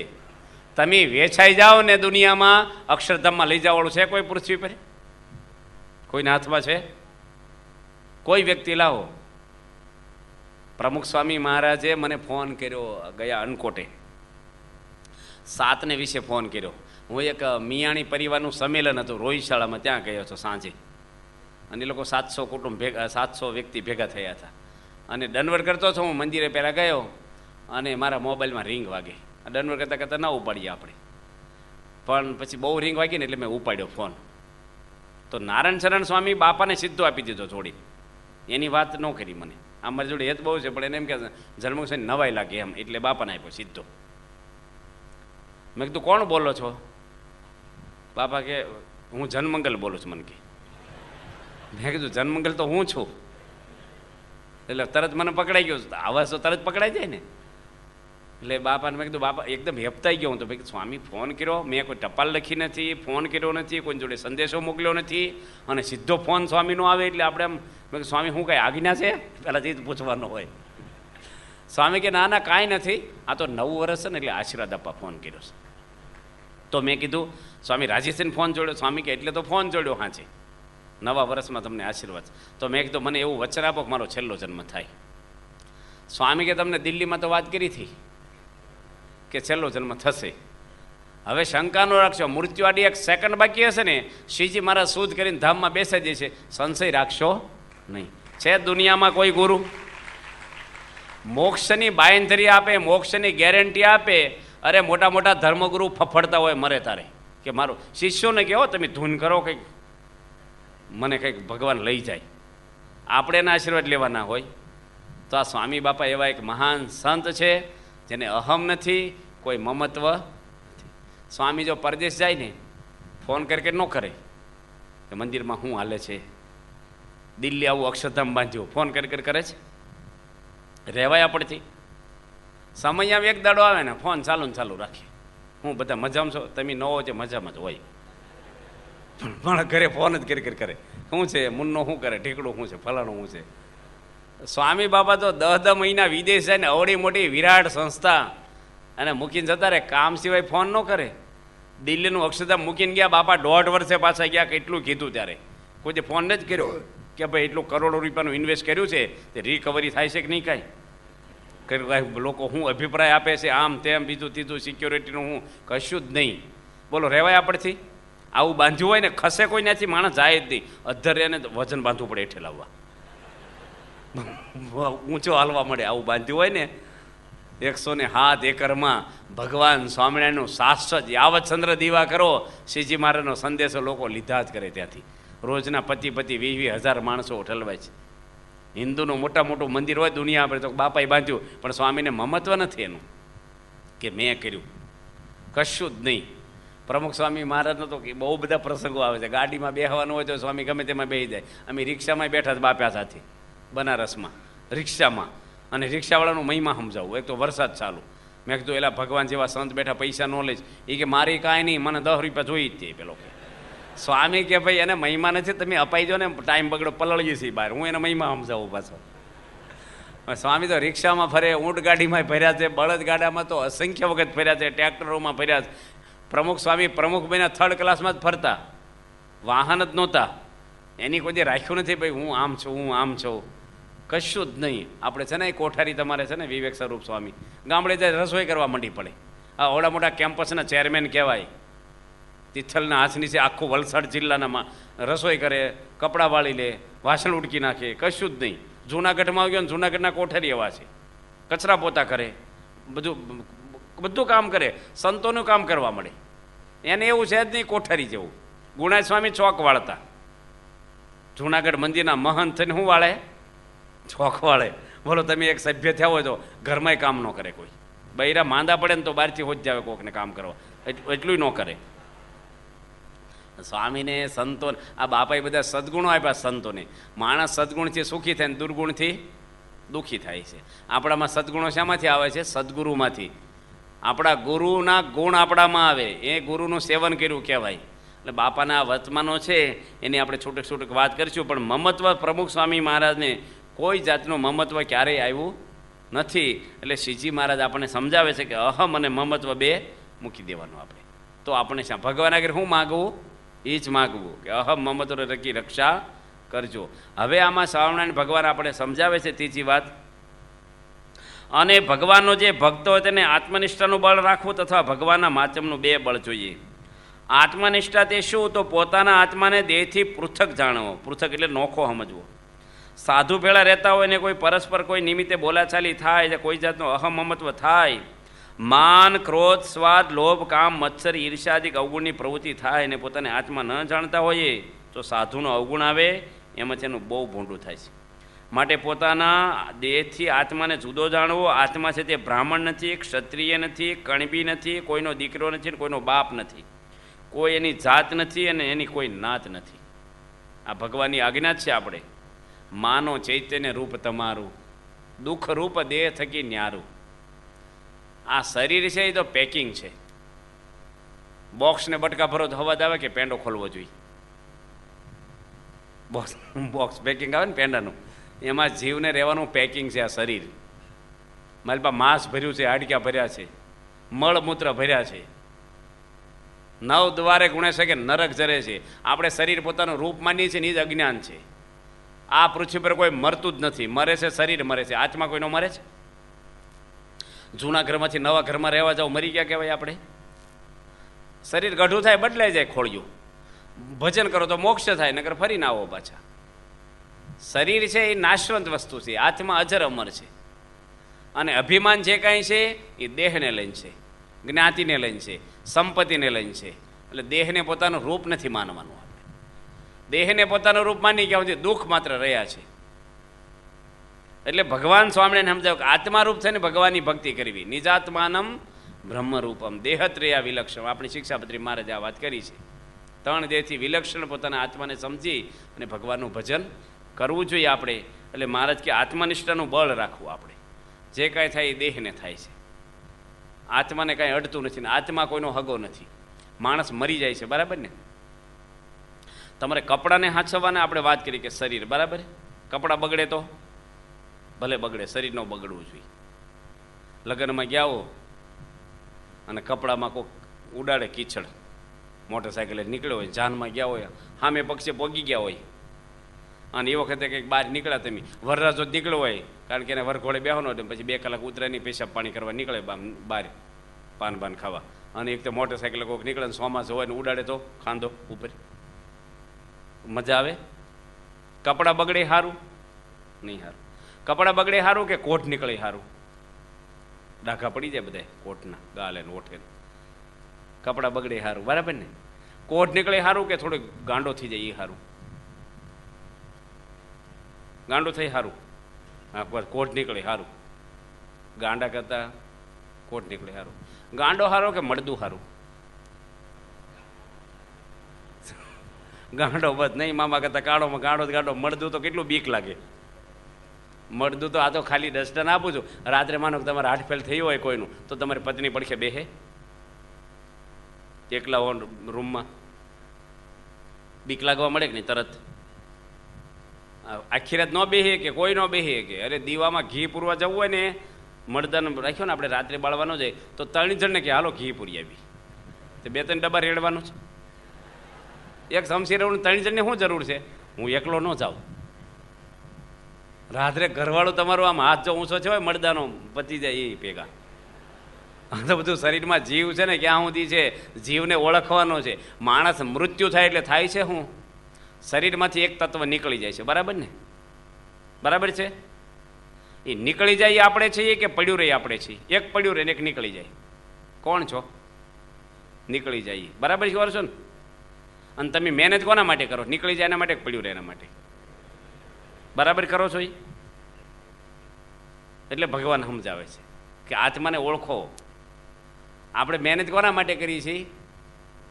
તમે વેચાઈ જાઓ ને દુનિયામાં અક્ષરધામમાં લઈ જવાવાળું છે કોઈ પૃથ્વી પર? કોઈના હાથમાં છે? કોઈ વ્યક્તિ લાવો. પ્રમુખ સ્વામી મહારાજે મને ફોન કર્યો ગયા અનકોટે 7 વિશે ફોન કર્યો. હું એક મિયાણી પરિવારનું સંમેલન હતું રોહિશાળામાં, ત્યાં ગયો હતો સાંજે. અને એ લોકો 700 કુટુંબ ભેગા, 700 વ્યક્તિ ભેગા થયા હતા. અને દંડવટ કરતો હતો. હું મંદિરે પહેલાં ગયો અને મારા મોબાઈલમાં રિંગ વાગે. દંડવટ કરતાં કરતાં ના ઉપાડીએ આપણે, પણ પછી બહુ રિંગ વાગી ને એટલે મેં ઉપાડ્યો ફોન. તો નારાયણ શરણ સ્વામી બાપાને સીધો આપી દીધો છોડી. એની વાત ન કરી મને. આ મારી જોડે હેત બહુ છે પણ એને એમ કે જન્મોત્સવ નવાઈ લાગે એમ, એટલે બાપાને આપ્યો સીધો. મેં કીધું કોણ બોલો છો? બાપા કે હું જનમંગલ બોલું છું. મને કે મેં કીધું જનમંગલ તો હું છું. એટલે તરત મને પકડાઈ ગયો. આવાજ તો તરત પકડાઈ જાય ને. એટલે બાપાને મેં કીધું બાપા એકદમ હેપતાઈ ગયો હું તો. ભાઈ સ્વામી ફોન કર્યો, મેં કોઈ ટપાલ લખી નથી, ફોન કર્યો નથી, કોઈ જોડે સંદેશો મોકલ્યો નથી, અને સીધો ફોન સ્વામીનો આવે એટલે આપણે આમ. મેં કીધું સ્વામી શું કાંઈ આજ્ઞા છે? પહેલાંથી જ પૂછવાનો હોય. સ્વામી કે ના ના કાંઈ નથી, આ તો 9 વર્ષ છે ને એટલે આશીર્વાદ આપવા ફોન કર્યો છે. તો મેં કીધું સ્વામી રાજી થઈને ફોન જોડ્યો? સ્વામી કે એટલે તો ફોન જોડ્યો હા છે, નવા વર્ષમાં તમને આશીર્વાદ. તો મેં કીધું મને એવું વચન આપો કે મારો છેલ્લો જન્મ થાય. સ્વામી કે તમને દિલ્હીમાં તો વાત કરી હતી કે છેલ્લો જન્મ થશે. હવે શંકા ન રાખશો, મૃત્યુ આડી 1 સેકન્ડ બાકી હશે ને શ્રીજી મારા શુદ્ધ કરીને ધામમાં બેસાઈ દેશે, સંશય રાખશો નહીં. છે દુનિયામાં કોઈ ગુરુ મોક્ષની બાંયધરી આપે, મોક્ષની ગેરંટી આપે? અરે મોટા મોટા ધર્મગુરુ ફફડતા હોય મરે તારે કે મારું શિષ્યોને કહો તમે ધૂન કરો કંઈક, મને કંઈક ભગવાન લઈ જાય. આપણે એના આશીર્વાદ લેવાના હોય. તો આ સ્વામી બાપા એવા એક મહાન સંત છે જેને અહમ નથી, કોઈ મમત્વ નથી. સ્વામી જો પરદેશ જાય ને ફોન કરી ન કરે કે મંદિરમાં શું હાલે છે, દિલ્હી આવું અક્ષરધામ બાંધ્યું, ફોન કરી કરે છે? રહેવાય આપણથી? સમય એક દાડો આવે ને ફોન ચાલુ ને ચાલુ રાખીએ. હું બધા મજામાં છો, તમે ન હો છે મજામાં જ હોય, પણ ઘરે ફોન જ કરે શું છે મુન્નો શું કરે, ઢીકડું શું છે, ફલાણું શું છે. સ્વામી બાબા તો 10 મહિના વિદેશ જાય ને અવડી મોટી વિરાટ સંસ્થા અને મૂકીને જતા રહે, કામ સિવાય ફોન ન કરે. દિલ્હીનું અક્ષરધામ મૂકીને ગયા બાપા, 1.5 વર્ષે પાછા ગયા. કેટલું કીધું ત્યારે કોઈ ફોન જ કર્યો કે ભાઈ એટલું કરોડો રૂપિયાનું ઇન્વેસ્ટ કર્યું છે તે રિકવરી થાય છે કે નહીં કાંઈ. લોકો શું અભિપ્રાય આપે છે, આમ તેમ બીજું ત્રીજું, સિક્યોરિટીનું હું કશું જ નહીં. બોલો રહેવાય આપણથી? આવું બાંધ્યું હોય ને ખસે કોઈ નથી, માણસ જાય જ નહીં. અધર એને વજન બાંધવું પડે, હેઠે લાવવા, ઊંચો હાલવા મળે. આવું બાંધ્યું હોય ને 107 એકરમાં ભગવાન સ્વામિનારાયણનું શાસ્ત્ર યાવત ચંદ્ર દીવા કરો, શ્રીજી મહારાજનો સંદેશો લોકો લીધા જ કરે. ત્યાંથી રોજના 20,000 માણસો ઠલવાય છે. હિન્દુનું મોટું મંદિર હોય દુનિયા આપણે તો બાપાએ બાંધ્યું, પણ સ્વામીને મમત્વ નથી એનું કે મેં કર્યું, કશું જ નહીં. પ્રમુખ સ્વામી મહારાજનો તો બહુ બધા પ્રસંગો આવે છે. ગાડીમાં બેસવાનું હોય તો સ્વામી ગમે તેમાં બેસી જાય. અમે રિક્ષામાં બેઠા જ બાપ્યા સાથે બનારસમાં રિક્ષામાં, અને રિક્ષાવાળાનું મહિમા સમજાવું. એક તો વરસાદ ચાલુ, મેં કીધું એલા ભગવાન જેવા સંત બેઠા, પૈસા નો લે જ. એ કે મારી કાંઈ નહીં, મને 10 રૂપિયા જોઈ જ તે પેલો. સ્વામી કે ભાઈ એને મહિમા નથી, તમે અપાઈ દો ને, ટાઈમ બગડો, પલળીએ છીએ બહાર. હું એને મહિમા સમજાવું પાછો. સ્વામી તો રિક્ષામાં ફરે, ઊંટ ગાડીમાં ફર્યા છે, બળદ ગાડામાં તો અસંખ્ય વખત ફર્યા છે, ટ્રેક્ટરોમાં ફર્યા છે. પ્રમુખ સ્વામી પ્રમુખ ભાઈના 3rd ક્લાસમાં જ ફરતા, વાહન જ નહોતા. એની કોઈ રાખ્યું નથી ભાઈ હું આમ છું, હું આમ છું, કશું જ નહીં. આપણે છે ને એ કોઠારી તમારે છે ને વિવેક સ્વરૂપ સ્વામી, ગામડે જાય રસોઈ કરવા માંડી પડે. આ ઓડા મોટા કેમ્પસના ચેરમેન કહેવાય, તિથલના હાથ નીચે આખું વલસાડ જિલ્લાના રસોઈ કરે, કપડાં વાળી લે, વાસણ ઉડકી નાખે, કશું જ નહીં. જૂનાગઢમાં આવ્યો ને જૂનાગઢના કોઠારી એવા છે, કચરા પોતા કરે, બધું કામ કરે, સંતોનું કામ કરવા મળે. એને એવું છે જ નહીં કોઠારી જેવું. ગુણાય સ્વામી ચોક વાળતા, જૂનાગઢ મંદિરના મહંત થઈને શું વાળે? ચોક વાળે. બોલો તમે એક સભ્ય થયા હોય તો ઘરમાંય કામ ન કરે કોઈ. બૈરા માંદા પડે ને તો બહારથી હોજ જાવે કોકને કામ કરવા, એટલું ન કરે. સ્વામીને સંતો આ બાપાએ બધા સદગુણો આપ્યા સંતોને. માણસ સદગુણથી સુખી થાય ને દુર્ગુણથી દુઃખી થાય છે. આપણામાં સદગુણો શામાંથી આવે છે? સદગુરુમાંથી. આપણા ગુરુના ગુણ આપણામાં આવે, એ ગુરુનું સેવન કર્યું કહેવાય. એટલે બાપાના વર્તમાનો છે એની આપણે છૂટક વાત કરીશું. પણ મમત્વ પ્રમુખ સ્વામી મહારાજને કોઈ જાતનું મમત્વ ક્યારેય આવ્યું નથી. એટલે શ્રીજી મહારાજ આપણને સમજાવે છે કે અહમ અને મમત્વ બે મૂકી દેવાનું. આપણે તો આપણે શા ભગવાન આગળ શું માગવું? એ જ માગવું કે અહમ મમત્વ રકી રક્ષા કરજો. હવે આમાં સ્વામિનારાયણ ભગવાન આપણે સમજાવે છે ત્રીજી વાત. અને ભગવાનનો જે ભક્ત હોય તેને આત્મનિષ્ઠાનું બળ રાખવું તથા ભગવાનના માચમનું 2 બળ જોઈએ. આત્મનિષ્ઠા તે શું? તો પોતાના આત્માને દેહથી પૃથક જાણવો. પૃથક એટલે નોખો સમજવો. સાધુ ભેળા રહેતા હોય ને કોઈ પરસ્પર કોઈ નિમિત્તે બોલાચાલી થાય, કોઈ જાતનો અહમ મમત્વ થાય, માન ક્રોધ સ્વાદ લોભ કામ મત્સર ઈર્ષાદિક અવગુણની પ્રવૃત્તિ થાય ને પોતાને આત્મા ન જાણતા હોઈએ તો સાધુનો અવગુણ આવે, એમાંથી એનું બહુ ભૂંડું થાય છે. માટે પોતાના દેહથી આત્માને જુદો જાણવો. આત્મા છે તે બ્રાહ્મણ નથી, ક્ષત્રિય નથી, કણબી નથી, કોઈનો દીકરો નથી, કોઈનો બાપ નથી, કોઈ એની જાત નથી અને એની કોઈ નાત નથી. આ ભગવાનની આજ્ઞા જ છે. આપણે માનો ચૈતન્ય રૂપ તમારું, દુઃખ રૂપ દેહ થકી ન્યારું. આ શરીર છે એ તો પેકિંગ છે. બોક્સને બટકા ભરો તો અવાજ આવે કે પેંડો ખોલવો જોઈએ? બોક્સ પેકિંગ આવે ને પેંડાનું, એમાં જીવને રહેવાનું પેકિંગ છે આ શરીર. મારી પાસે માંસ ભર્યું છે, હાડક્યા ભર્યા છે, મળમૂત્ર ભર્યા છે, 9 દ્વારે ગુણે છે કે નરક જરે છે. આપણે શરીર પોતાનું રૂપ માનીએ છીએ ને એ જ અજ્ઞાન છે. આ પૃથ્વી પર કોઈ મરતું જ નથી. મરે છે શરીર મરે છે, આત્મા કોઈનો મરે છે? જૂના ઘરમાંથી નવા ઘરમાં રહેવા જાવ મરી ગયા કહેવાય આપણે. શરીર ગઢું થાય બદલાઈ જાય ખોળિયું. ભજન કરો તો મોક્ષ થાય, નકર ફરી ના આવો પાછા. શરીર છે એ નાશવંત વસ્તુ છે, આત્મા અજર અમર છે. અને અભિમાન જે કાંઈ છે એ દેહને લઈને છે, જ્ઞાતિને લઈને છે, સંપત્તિને લઈને છે. એટલે દેહને પોતાનું રૂપ નથી માનવાનું. આપણે દેહને પોતાનું રૂપ માની ગયા સુધી દુઃખ માત્ર રહ્યા છે. એટલે ભગવાન સ્વામિનારાયણ સમજાવ્યું કે આત્મારૂપ થઈને ભગવાનની ભક્તિ કરવી. નિજાત્માનમ બ્રહ્મરૂપમ દેહત્રયા વિલક્ષણ. આપણી શિક્ષાપત્રી મહારાજે આ વાત કરી છે. 3 દેહથી વિલક્ષણ પોતાના આત્માને સમજી અને ભગવાનનું ભજન કરવું જોઈએ આપણે. એટલે મહારાજ કે આત્મનિષ્ઠાનું બળ રાખવું. આપણે જે કાંઈ થાય એ દેહને થાય છે. આત્માને કાંઈ અડતું નથી ને આત્મા કોઈનો હગો નથી. માણસ મરી જાય છે, બરાબર ને? તમારે કપડાને હાંચવાને આપણે વાત કરી કે શરીર, બરાબર? કપડાં બગડે તો ભલે બગડે, શરીર ન બગડવું જોઈએ. લગ્નમાં ગયા હો અને કપડામાં કોઈક ઉડાડે કીચડ, મોટરસાઇકલે નીકળ્યો હોય, જાનમાં ગયા હોય, સામે પક્ષે પોગી ગયા હોય, અને એ વખતે કંઈક બહાર નીકળ્યા તમે, વરરાજો નીકળ્યો હોય, કારણ કે એને વરઘોડે બેહવાનો હોય, પછી 2 કલાક ઉતરે નહીં, પેશાબ પાણી કરવા નીકળે બહાર, પાન ખાવા, અને એક તો મોટરસાઇકલ કોઈક નીકળે ને ચોમાસું હોય ને ઉડાડે તો ખાંધો ઉપર, મજા આવે? કપડાં બગડે સારું નહીં? સારું. કપડાં બગડે સારું કે કોટ નીકળે સારું? ડાઘા પડી જાય બધા કોટના, ગાલે ને ઓઠે. કપડાં બગડે સારું, બરાબર ને? કોટ નીકળે સારું કે થોડુંક ગાંડો થઈ જાય એ સારું? ગાંડો થઈ સારું? હા, કોટ નીકળે સારું. ગાંડા કરતા કોટ નીકળે સારું. ગાંડો સારો કે મળદું સારું? ગાંડો બસ નહીં મામા કરતા કાઢોમાં ગાંડો મળદું તો કેટલું બીક લાગે. મળદું તો આ તો ખાલી ડસ્ટન આપું છું. રાત્રે માનો કે તમારે હાર્ટ ફેલ થયું હોય કોઈનું, તો તમારી પત્ની પડખે બેહે એકલા હો રૂમમાં? બીક લાગવા મળે કે નહીં તરત? આખી રાત ન બેહે કે કોઈ ન બેહે કે અરે દીવામાં ઘી પૂરવા જવું હોય ને, મળદાને રાખ્યો ને આપણે રાત્રે બાળવાનો જાય તો 3 જણને કે હાલો ઘી પૂરી આવી, તો 2-3 ડબ્બા રેડવાનું છે. એક શમશીર 3 જણને શું જરૂર છે? હું એકલો ન જાઉં. રાત્રે ઘરવાળું તમારું આમ હાથ જો ઊંચો છે હોય મળદાનો, પતી જાય એ ભેગા. આ તો બધું શરીરમાં જીવ છે ને, ક્યાં સુધી છે, જીવને ઓળખવાનો છે. માણસ મૃત્યુ થાય એટલે થાય છે શું? શરીરમાંથી એક તત્વ નીકળી જાય છે, બરાબર ને? બરાબર છે? એ નીકળી જાય આપણે છીએ કે પડ્યું રહે આપણે છીએ? એક પડ્યું રહે ને એક નીકળી જાય. કોણ છો? નીકળી જાય, બરાબર ખબર છો ને? અને તમે મહેનત કોના માટે કરો? નીકળી જાય એના માટે, પડ્યું રહે એના માટે, બરાબર કરો છો? એટલે ભગવાન સમજાવે છે કે આત્માને ઓળખો. આપણે મહેનત કોના માટે કરીએ છીએ?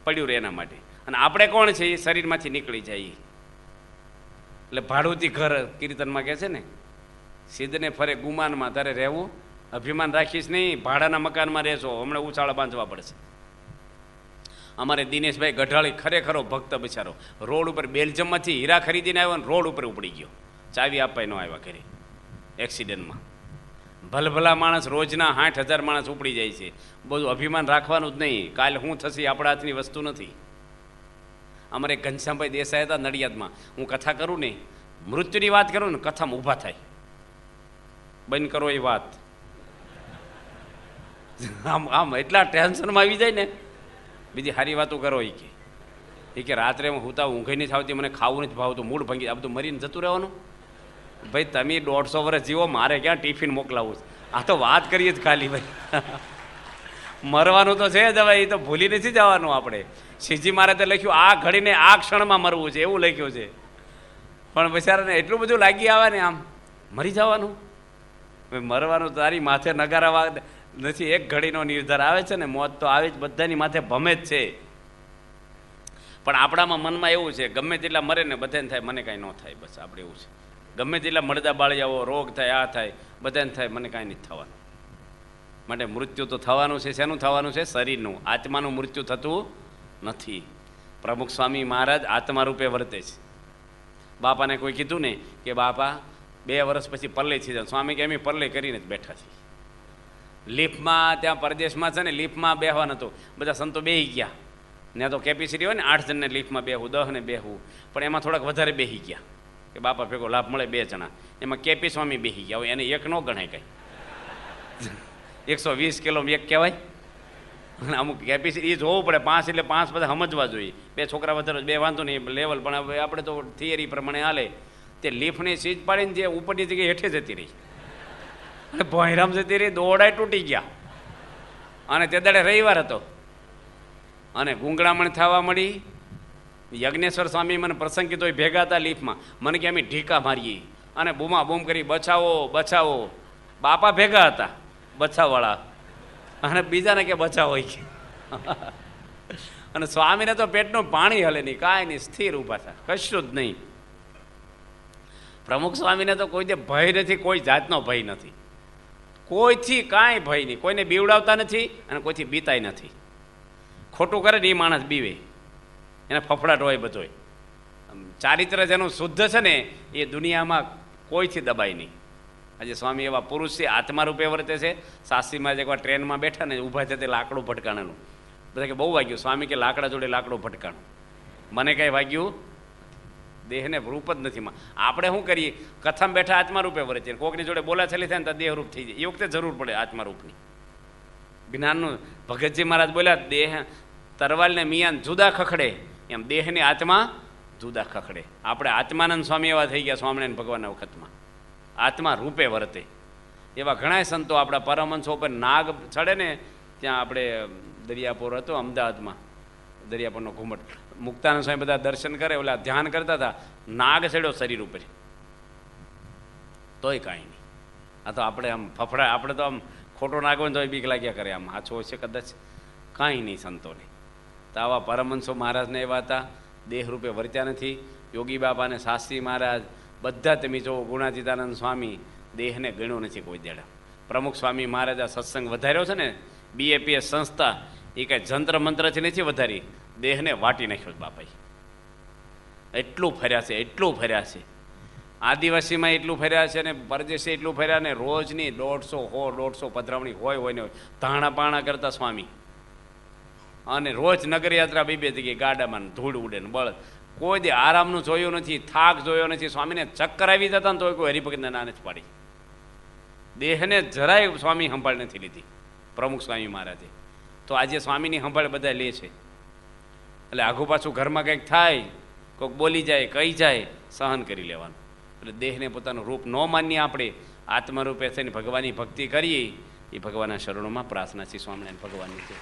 પડ્યું રહે એના માટે. અને આપણે કોણ છે? શરીરમાંથી નીકળી જાય. એટલે ભાડુતી ઘર કીર્તનમાં કહે છે ને, સિદ્ધને ફરે ગુમાનમાં તારે રહેવું, અભિમાન રાખીશ નહીં, ભાડાના મકાનમાં રહેશો, હમણાં ઉછાળા બાંધવા પડશે. અમારે દિનેશભાઈ ગઢાળી ખરેખરો ભક્ત બિચારો, રોડ ઉપર બેલ્જિયમમાંથી હીરા ખરીદીને આવ્યો ને રોડ ઉપર ઉપડી ગયો, ચાવી આપવા ન આવ્યા ઘરે, એક્સિડન્ટમાં. ભલભલા માણસ રોજના 60,000 માણસ ઉપડી જાય છે. બધું અભિમાન રાખવાનું જ નહીં. કાલે શું થશે આપણા હાથની વસ્તુ નથી. અમારે ઘનશ્યામભાઈ દેસાઈ હતા નડિયાદમાં, હું કથા કરું ને, મૃત્યુની વાત કરું ને, કથામાં ઊભા થાય, બંધ કરો એ વાત. આમ એટલા ટેન્શનમાં આવી જાય ને, બીજી સારી વાતો કરો. એ કે રાત્રે હું હુતા ઊંઘ નહીં થતી, મને ખાવું નથી ભાવતું, મૂળ ભંગી, આ બધું મરીને જતું રહેવાનું. ભાઈ તમે 150 વર્ષ જીવો, મારે ક્યાં ટિફિન મોકલાવું છે? આ તો વાત કરીએ જ ખાલી. ભાઈ મરવાનું તો છે જ, હવે એ તો ભૂલી નથી જવાનું આપણે. શ્રીજી મહારાજે લખ્યું આ ઘડીને આ ક્ષણમાં મરવું છે, એવું લખ્યું છે. પણ બિચારાને એટલું બધું લાગી આવે ને, આમ મરી જવાનું. મરવાનું તારી માથે નગારા વાગ નથી. એક ઘડીનો નિર્ધાર આવે છે ને, મોત તો આવે જ, બધાની માથે ભમે જ છે. પણ આપણામાં મનમાં એવું છે, ગમે તેટલા મરે ને બધાને થાય મને કાંઈ ન થાય. બસ આપણે એવું છે, ગમે તેટલા મળદા બાળિયાઓ, રોગ થાય, આ થાય, બધાને થાય, મને કાંઈ નથી થવાનું. માટે મૃત્યુ તો થવાનું છે. શેનું થવાનું છે? શરીરનું. આત્માનું મૃત્યુ થતું નથી. પ્રમુખ સ્વામી મહારાજ આત્મા રૂપે વર્તે છે. બાપાને કોઈ કીધું ને કે બાપા 2 વર્ષ પછી પરલે થઈ જાય, સ્વામી કે એમ પરલે કરીને જ બેઠા છીએ. લિફ્ટમાં ત્યાં પરદેશમાં છે ને, લિફ્ટમાં બેહવા નહોતું, બધા સંતો બેહી ગયા. ત્યાં તો કેપેસિટી હોય ને 8 જણને લિફ્ટમાં બેહવું, 10 ને બેહવું, પણ એમાં થોડાક વધારે બેહી ગયા કે બાપા ભેગો લાભ મળે 2 જણા. એમાં કેપી સ્વામી બેહી ગયા હોય, એને એક ન ગણાય કાંઈ. 120 કિલો એક કહેવાય. અને અમુક કેપેસિટી એ જોવું પડે, 5 એટલે 5 બધા સમજવા જોઈએ. 2 છોકરા વધારે 2 વાંધો નહીં લેવલ, પણ હવે આપણે તો થિયરી પ્રમાણે હાલે. તે લિફ્ટની સીટ પાડીને જે ઉપરની જગ્યાએ હેઠે જતી રહી, અને ભોંયરામ જતી રહી, દોડાય તૂટી ગયા. અને તે દાડે રવિવાર હતો અને ગુંગળામણ થવા મળી. યજ્ઞેશ્વર સ્વામી મને પ્રસંગ કીધો, ભેગા હતા લિફ્ટમાં, મને કે અમે ઢીકા મારીએ અને બૂમા બૂમ કરી બચાવો બચાવો. બાપા ભેગા હતા બચાવવાળા, અને બીજાને કે બચાવો કે. અને સ્વામીને તો પેટનું પાણી હલે નહીં, કાંઈ નહીં, સ્થિર ઊભા હતા, કશું જ નહીં. પ્રમુખ સ્વામીને તો કોઈ દે ભય નથી, કોઈ જાતનો ભય નથી. કોઈથી કાંઈ ભય નહીં, કોઈને બીવડાવતા નથી અને કોઈથી બીતાય નથી. ખોટું કરે ને એ માણસ બીવે, એને ફફડાટ હોય બધોય. ચારિત્ર જેનું શુદ્ધ છે ને એ દુનિયામાં કોઈથી દબાય નહીં. આજે સ્વામી એવા પુરુષ છે, આત્મા રૂપે વર્તે છે. સાસરીમાં એકવાર ટ્રેનમાં બેઠા ને ઊભા છે તે લાકડું ભટકાણેલું. બધા કે બહુ વાગ્યું. સ્વામી કે લાકડા જોડે લાકડું ભટકાણું, મને કાંઈ વાગ્યું દેહને રૂપ જ નથી. આપણે શું કરીએ, કથામાં બેઠા આત્મા રૂપે વર્તીએ, કોકની જોડે બોલાચાલી થાય ને તો દેહરૂપ થઈ જાય. એ વખતે જરૂર પડે આત્મા રૂપની. જ્ઞાનનું ભગતજી મહારાજ બોલ્યા, દેહ તરવાલને મિયાન જુદા ખખડે એમ દેહને આત્મા જુદા ખખડે. આપણે આત્માનંદ સ્વામી એવા થઈ ગયા સ્વામિનારાયણ ભગવાનના વખતમાં, આત્મા રૂપે વર્તે. એવા ઘણા સંતો આપણા પરમહંસો ઉપર નાગ ચડે ને, ત્યાં આપણે દરિયાપુર હતો અમદાવાદમાં, દરિયાપુરનો ઘુમટ, મુક્તાનંદ સ્વામી બધા દર્શન કરે, ઓલા ધ્યાન કરતા હતા, નાગ ચડ્યો શરીર ઉપર, તોય કાંઈ નહીં. આ તો આપણે આમ ફફડા, આપણે તો આમ ખોટો નાગ હોય ને તોય બીક લાગ્યા કરે, આમ આછો હશે કદાચ, કાંઈ નહીં સંતોને. તો આવા પરમહંસો મહારાજને એવા હતા, દેહરૂપે વર્ત્યા નથી. યોગી બાબા અને શાસ્ત્રી મહારાજ બધા તમે જો, ગુણાતીતાનંદ સ્વામી દેહને ગણ્યો નથી કોઈ દેડા. પ્રમુખ સ્વામી મહારાજ આ સત્સંગ વધાર્યો છે ને, BAPS સંસ્થા, એ કાંઈ જંત્ર મંત્રથી નથી વધારી, દેહને વાટી નાખ્યો છે બાપાએ. એટલું ફર્યા છે, એટલું ફર્યા છે. આદિવાસીમાં એટલું ફર્યા છે ને પરદેશે એટલું ફર્યા ને, રોજની 150 પધરામણી હોય ને હોય. ધાણા પાણા કરતા સ્વામી, અને રોજ નગરયાત્રા 2 જગ્યાએ ગાડામાં ધૂળ ઉડે ને બળ. કોઈ દે આરામનું જોયું નથી, થાક જોયો નથી. સ્વામીને ચક્કર આવી જતા ને તો કોઈ હરિભક્તને ના નથી પાડી. દેહને જરાય સ્વામી સંભાળ નથી લીધી પ્રમુખ સ્વામી મહારાજે. તો આજે સ્વામીની સંભાળ બધા લે છે. એટલે આઘું પાછું ઘરમાં કંઈક થાય, કોઈક બોલી જાય, કહી જાય, સહન કરી લેવાનું. એટલે દેહને પોતાનું રૂપ ન માનીએ, આપણે આત્મરૂપે થઈને ભગવાનની ભક્તિ કરીએ. એ ભગવાનના શરણોમાં પ્રાર્થના છે સ્વામિનારાયણ ભગવાનની છે.